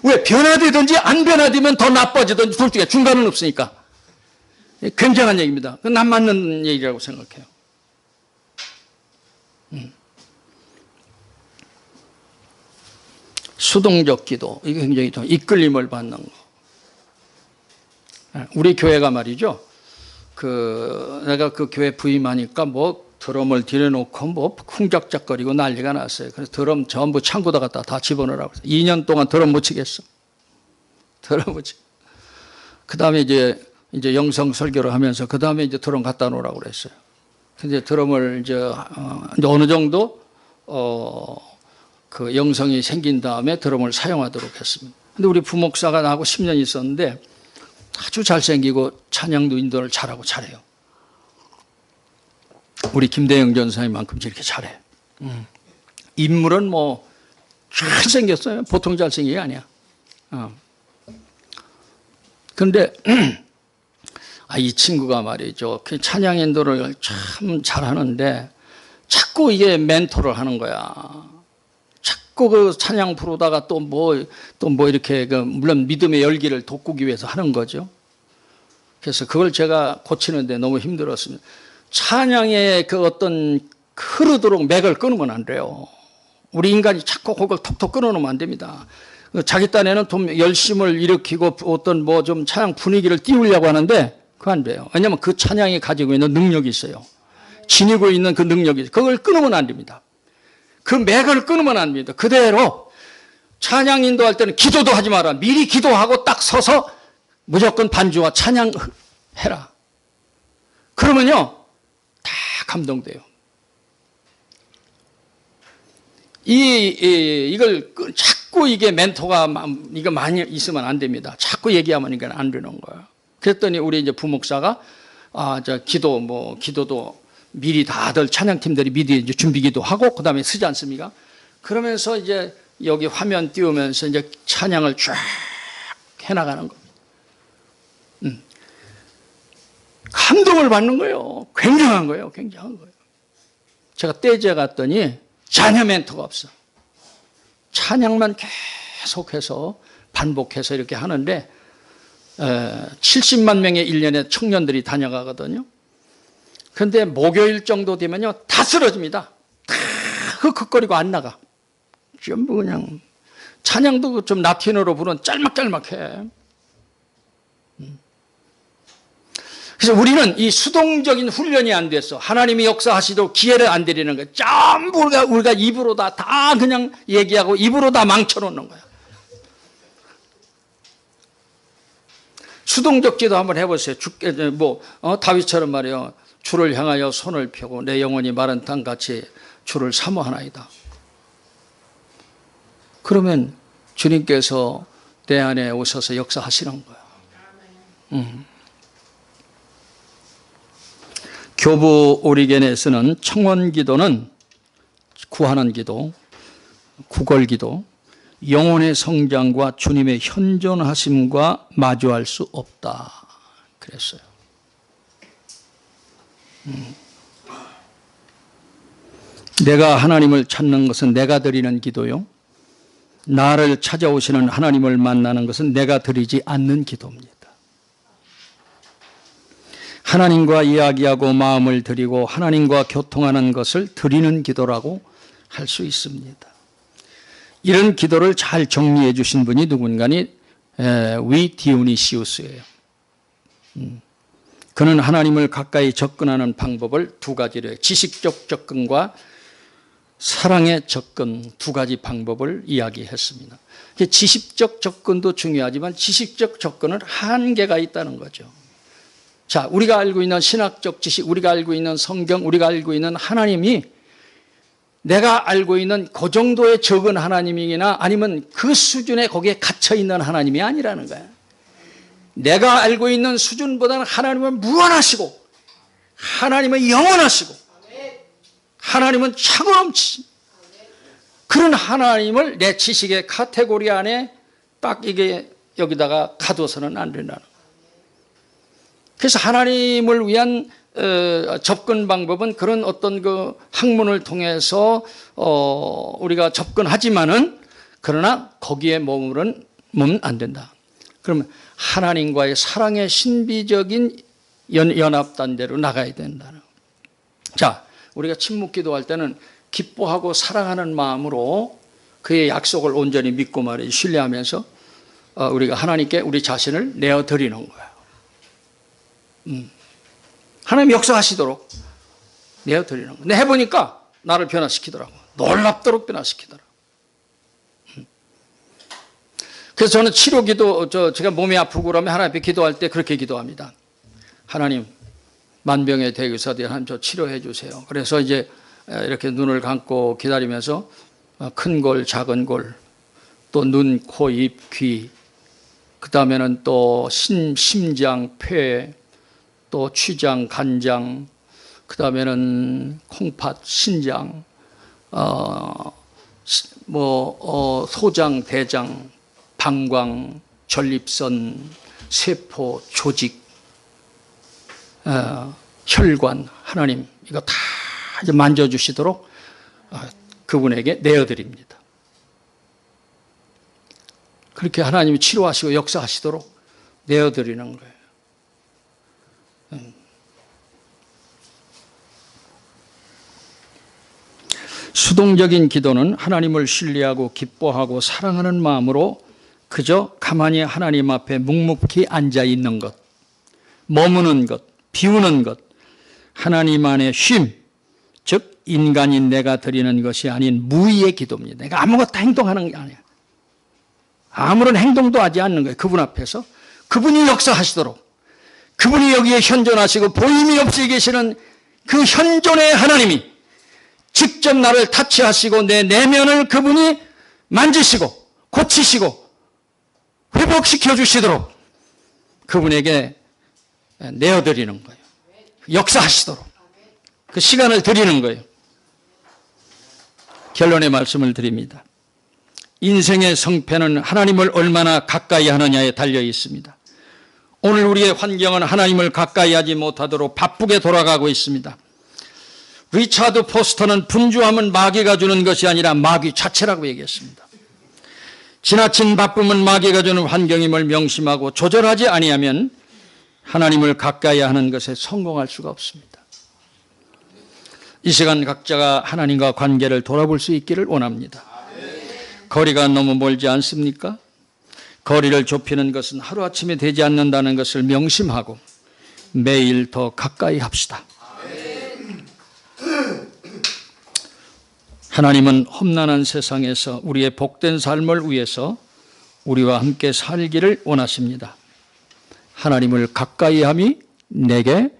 왜? 변화되든지 안 변화되면 더 나빠지든지 둘 중에 중간은 없으니까. 굉장한 얘기입니다. 그건 안 맞는 얘기라고 생각해요. 수동적 기도, 이게 굉장히 이끌림을 받는 거. 우리 교회가 말이죠. 내가 그 교회 부임하니까 뭐 드럼을 들여놓고 뭐 쿵짝짝거리고 난리가 났어요. 그래서 드럼 전부 창고다 갖다 다 집어넣으라고 해서 2년 동안 드럼 못 치겠어. 드럼 못 치. 그 다음에 이제 영성 설교를 하면서 그 다음에 이제 드럼 갖다 놓으라고 그랬어요. 근데 드럼을 이제 어느 정도 그 영성이 생긴 다음에 드럼을 사용하도록 했습니다. 근데 우리 부목사가 나하고 10년 있었는데 아주 잘생기고 찬양도 인도를 잘하고 잘해요. 우리 김대영 전사님만큼 저렇게 잘해. 인물은 뭐 잘생겼어요. 보통 잘생긴 게 아니야. 그런데 이 친구가 말이죠. 그 찬양 인도를 참 잘하는데 자꾸 이게 멘토를 하는 거야. 자꾸 그 찬양 부르다가 또 뭐 이렇게 물론 믿음의 열기를 돋구기 위해서 하는 거죠. 그래서 그걸 제가 고치는데 너무 힘들었습니다. 찬양의 그 어떤 흐르도록 맥을 끊으면 안 돼요. 우리 인간이 자꾸 그걸 톡톡 끊어놓으면 안 됩니다. 자기 딴에는 좀 열심을 일으키고 어떤 뭐 좀 찬양 분위기를 띄우려고 하는데 그거 안 돼요. 왜냐하면 그 찬양이 가지고 있는 능력이 있어요. 지니고 있는 그 능력이 있어요. 그걸 끊으면 안 됩니다. 그 맥을 끊으면 안 됩니다. 그대로 찬양 인도할 때는 기도도 하지 마라. 미리 기도하고 딱 서서 무조건 반주와 찬양 해라. 그러면요 다 감동돼요. 이걸 자꾸 이게 멘토가 이거 많이 있으면 안 됩니다. 자꾸 얘기하면 이게 안 되는 거예요. 그랬더니 우리 이제 부목사가 기도도 미리 다들 찬양팀들이 미리 이제 준비기도 하고 그다음에 쓰지 않습니까? 그러면서 이제 여기 화면 띄우면서 이제 찬양을 쫙 해나가는 겁니다. 감동을 받는 거예요. 굉장한 거예요. 굉장한 거예요. 제가 떼제 갔더니 전혀 멘토가 없어. 찬양만 계속해서 반복해서 이렇게 하는데 70만 명의 1년에 청년들이 다녀가거든요. 그런데 목요일 정도 되면요 다 쓰러집니다. 다 흑흑거리고 안 나가. 전부 그냥 찬양도 좀 라틴어로 부르는 짤막짤막해. 그래서 우리는 이 수동적인 훈련이 안 돼서 하나님이 역사하시도록 기회를 안 드리는 거예요. 전부 우리가 입으로 다 그냥 얘기하고 입으로 다 망쳐놓는 거야. 수동적 기도 한번 해보세요. 다윗처럼 말이에요. 주를 향하여 손을 펴고 내 영혼이 마른 땅같이 주를 사모하나이다. 그러면 주님께서 내 안에 오셔서 역사하시는 거야. 교부 오리겐에서는 청원 기도는 구하는 기도, 구걸 기도, 영혼의 성장과 주님의 현존하심과 마주할 수 없다 그랬어요. 내가 하나님을 찾는 것은 내가 드리는 기도요. 나를 찾아오시는 하나님을 만나는 것은 내가 드리지 않는 기도입니다. 하나님과 이야기하고 마음을 드리고 하나님과 교통하는 것을 드리는 기도라고 할 수 있습니다. 이런 기도를 잘 정리해 주신 분이 누군가니 디오니시우스예요. 그는 하나님을 가까이 접근하는 방법을 두 가지로 해요. 지식적 접근과 사랑의 접근 두 가지 방법을 이야기했습니다. 지식적 접근도 중요하지만 지식적 접근은 한계가 있다는 거죠. 자, 우리가 알고 있는 신학적 지식, 우리가 알고 있는 성경, 우리가 알고 있는 하나님이 내가 알고 있는 그 정도의 적은 하나님이나 아니면 그 수준에 거기에 갇혀 있는 하나님이 아니라는 거예요. 내가 알고 있는 수준보다는 하나님은 무한하시고 하나님은 영원하시고 하나님은 차고 넘치신 그런 하나님을 내 지식의 카테고리 안에 딱 이게 여기다가 가둬서는 안 된다는 거예요. 그래서 하나님을 위한 접근 방법은 그런 어떤 그 학문을 통해서 우리가 접근하지만은 그러나 거기에 머무르면 안 된다. 그러면 하나님과의 사랑의 신비적인 연합단대로 나가야 된다는. 자, 우리가 침묵 기도할 때는 기뻐하고 사랑하는 마음으로 그의 약속을 온전히 믿고 말이지 신뢰하면서 우리가 하나님께 우리 자신을 내어드리는 거야. 하나님 역사하시도록 내어드리는 거야. 근데 해보니까 나를 변화시키더라고. 놀랍도록 변화시키더라고. 그래서 저는 치료 기도, 제가 몸이 아프고 그러면 하나님 앞에 기도할 때 그렇게 기도합니다. 하나님, 만병의 대의사들 하나님 저 치료해 주세요. 그래서 이제 이렇게 눈을 감고 기다리면서 큰 골, 작은 골, 또 눈, 코, 입, 귀, 그 다음에는 또 심장, 폐, 또 취장, 간장, 그 다음에는 콩팥, 신장, 소장, 대장, 방광, 전립선, 세포, 조직, 혈관, 하나님 이거 다 이제 만져주시도록 그분에게 내어드립니다. 그렇게 하나님이 치료하시고 역사하시도록 내어드리는 거예요. 수동적인 기도는 하나님을 신뢰하고 기뻐하고 사랑하는 마음으로 그저 가만히 하나님 앞에 묵묵히 앉아 있는 것, 머무는 것, 비우는 것, 하나님 안에 쉼, 즉 인간인 내가 드리는 것이 아닌 무의의 기도입니다. 내가 아무것도 행동하는 게 아니야. 아무런 행동도 하지 않는 거예요. 그분 앞에서 그분이 역사하시도록, 그분이 여기에 현존하시고 보임이 없이 계시는 그 현존의 하나님이 직접 나를 타치하시고 내 내면을 그분이 만지시고 고치시고 회복시켜 주시도록 그분에게 내어드리는 거예요. 역사하시도록 그 시간을 드리는 거예요. 결론의 말씀을 드립니다. 인생의 성패는 하나님을 얼마나 가까이 하느냐에 달려 있습니다. 오늘 우리의 환경은 하나님을 가까이 하지 못하도록 바쁘게 돌아가고 있습니다. 리차드 포스터는 분주함은 마귀가 주는 것이 아니라 마귀 자체라고 얘기했습니다. 지나친 바쁨은 마귀가 주는 환경임을 명심하고 조절하지 아니하면 하나님을 가까이 하는 것에 성공할 수가 없습니다. 이 시간 각자가 하나님과 관계를 돌아볼 수 있기를 원합니다. 거리가 너무 멀지 않습니까? 거리를 좁히는 것은 하루아침에 되지 않는다는 것을 명심하고 매일 더 가까이 합시다. 하나님은 험난한 세상에서 우리의 복된 삶을 위해서 우리와 함께 살기를 원하십니다. 하나님을 가까이 함이 내게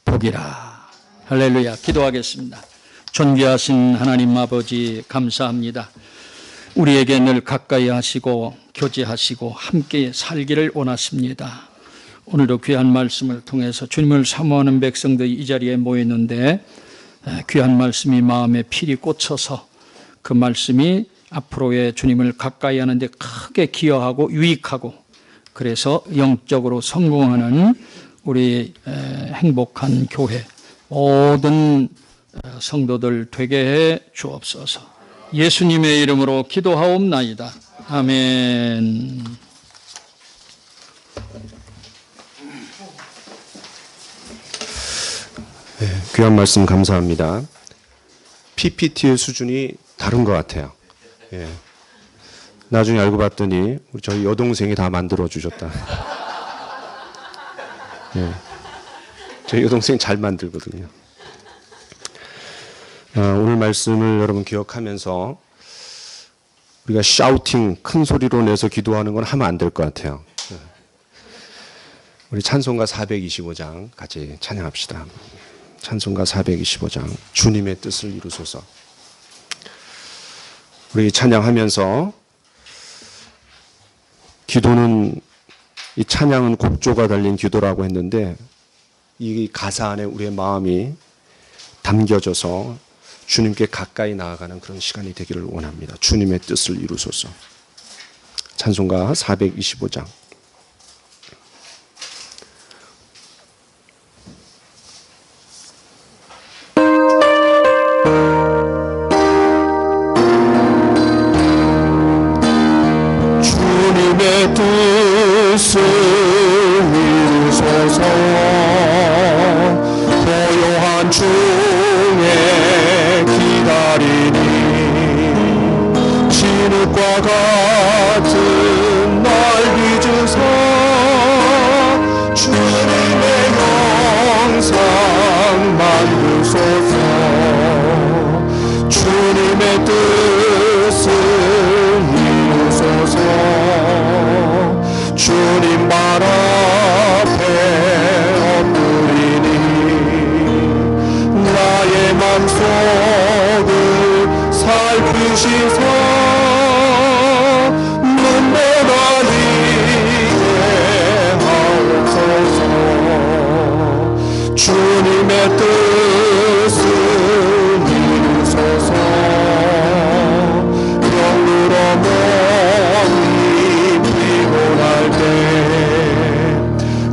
복이라. 할렐루야. 기도하겠습니다. 존귀하신 하나님 아버지 감사합니다. 우리에게 늘 가까이 하시고 교제하시고 함께 살기를 원하십니다. 오늘도 귀한 말씀을 통해서 주님을 사모하는 백성들이 이 자리에 모였는데 귀한 말씀이 마음에 필히 꽂혀서 그 말씀이 앞으로의 주님을 가까이 하는 데 크게 기여하고 유익하고 그래서 영적으로 성공하는 우리 행복한 교회 모든 성도들 되게 해 주옵소서. 예수님의 이름으로 기도하옵나이다. 아멘. 네, 귀한 말씀 감사합니다. PPT의 수준이 다른 것 같아요. 예. 나중에 알고 봤더니 저희 여동생이 다 만들어 주셨다. 예. 저희 여동생이 잘 만들거든요. 오늘 말씀을 여러분 기억하면서 우리가 샤우팅 큰 소리로 내서 기도하는 건 하면 안 될 것 같아요. 우리 찬송가 425장 같이 찬양합시다. 찬송가 425장 주님의 뜻을 이루소서. 우리 찬양하면서 기도는 이 찬양은 곡조가 달린 기도라고 했는데 이 가사 안에 우리의 마음이 담겨져서 주님께 가까이 나아가는 그런 시간이 되기를 원합니다. 주님의 뜻을 이루소서. 찬송가 425장 주님의 뜻을 이루소서. 고요한 중에 기다리니 진흙과 같은 날 빚으사 주님의 영상 만드소서. 주님의 뜻을 이루소서. 주님 발 앞에 엎드리니 나의 맘속을 살피시사 눈물 흘리게 하옵소서. 주님의 뜻을 이루소서. 병들어 몸이 피곤할 때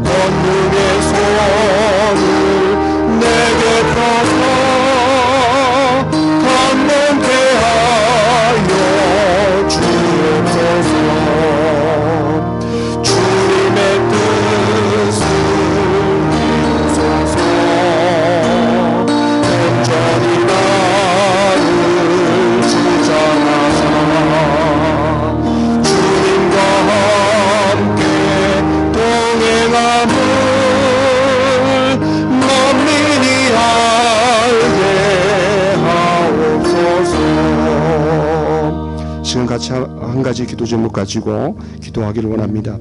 권능의 손을 우리는 같이 한 가지 기도 제목 가지고 기도하기를 원합니다.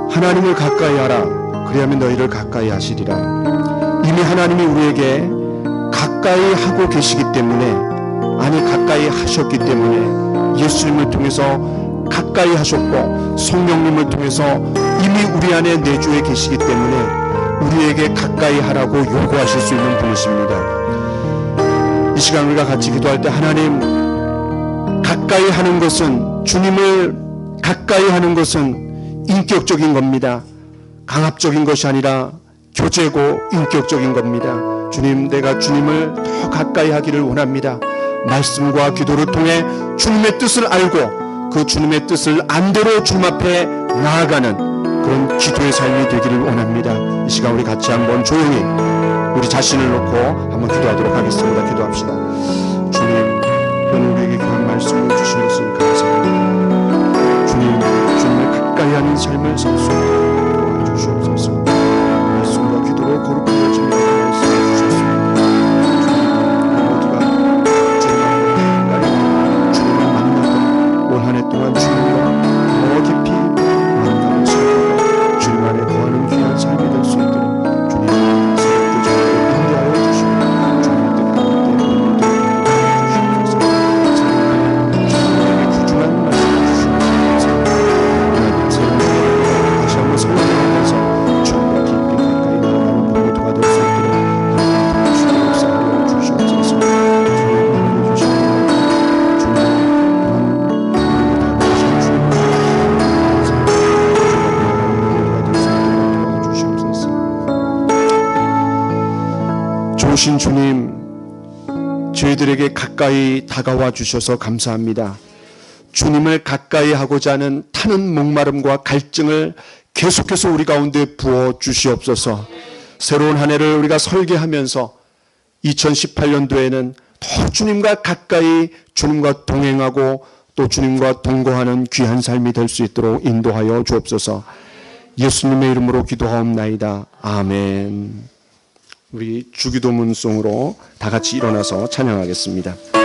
하나님을 가까이 하라. 그리하면 너희를 가까이 하시리라. 이미 하나님이 우리에게 가까이 하고 계시기 때문에, 아니 가까이 하셨기 때문에, 예수님을 통해서 가까이 하셨고 성령님을 통해서 이미 우리 안에 내주해 계시기 때문에 우리에게 가까이 하라고 요구하실 수 있는 분이십니다. 이 시간 우리가 같이 기도할 때, 하나님, 가까이 하는 것은, 주님을 가까이 하는 것은 인격적인 겁니다. 강압적인 것이 아니라 교제고 인격적인 겁니다. 주님, 내가 주님을 더 가까이 하기를 원합니다. 말씀과 기도를 통해 주님의 뜻을 알고 그 주님의 뜻을 안대로 주님 앞에 나아가는 그런 기도의 삶이 되기를 원합니다. 이 시간 우리 같이 한번 조용히 우리 자신을 놓고 한번 기도하도록 하겠습니다. 기도합시다. 주님, 오늘 우리에게 귀한 말씀을 주신 것을 감사합니다. 주님, 주님을 가까이 하는 삶을 살 수 있도록 도와주시옵소서. 말씀과 기도로 거룩한 주님의 말씀을 주셨습니다. 주님, 모두가 주님을 가까이 주님을 만나고 올 한 해 동안 주님과 더 깊이 만나고 살고 주님 안에 거하는 귀한 삶이 될 수 있도록 주님 새롭게 저희를 인도하여 주시고 주님의 뜻 가운데 인도하여 주시옵소서. 주님에게 구중한 말씀을 주시옵소서. 하나님 새로운 날 다시 한번 설명하면서 주님과 깊이 가까이 나아가는 모두가 될 수 있도록 하나님 주시옵소서. 역사하여 주시옵소서. 주님 나누어 주시옵소서. 주님 좋으신 주님, 저희들에게 가까이 다가와 주셔서 감사합니다. 주님을 가까이 하고자 하는 타는 목마름과 갈증을 계속해서 우리 가운데 부어 주시옵소서. 새로운 한 해를 우리가 설계하면서 2018년도에는 더 주님과 가까이 주님과 동행하고 또 주님과 동거하는 귀한 삶이 될 수 있도록 인도하여 주옵소서. 예수님의 이름으로 기도하옵나이다. 아멘. 우리 주기도문송으로 다 같이 일어나서 찬양하겠습니다.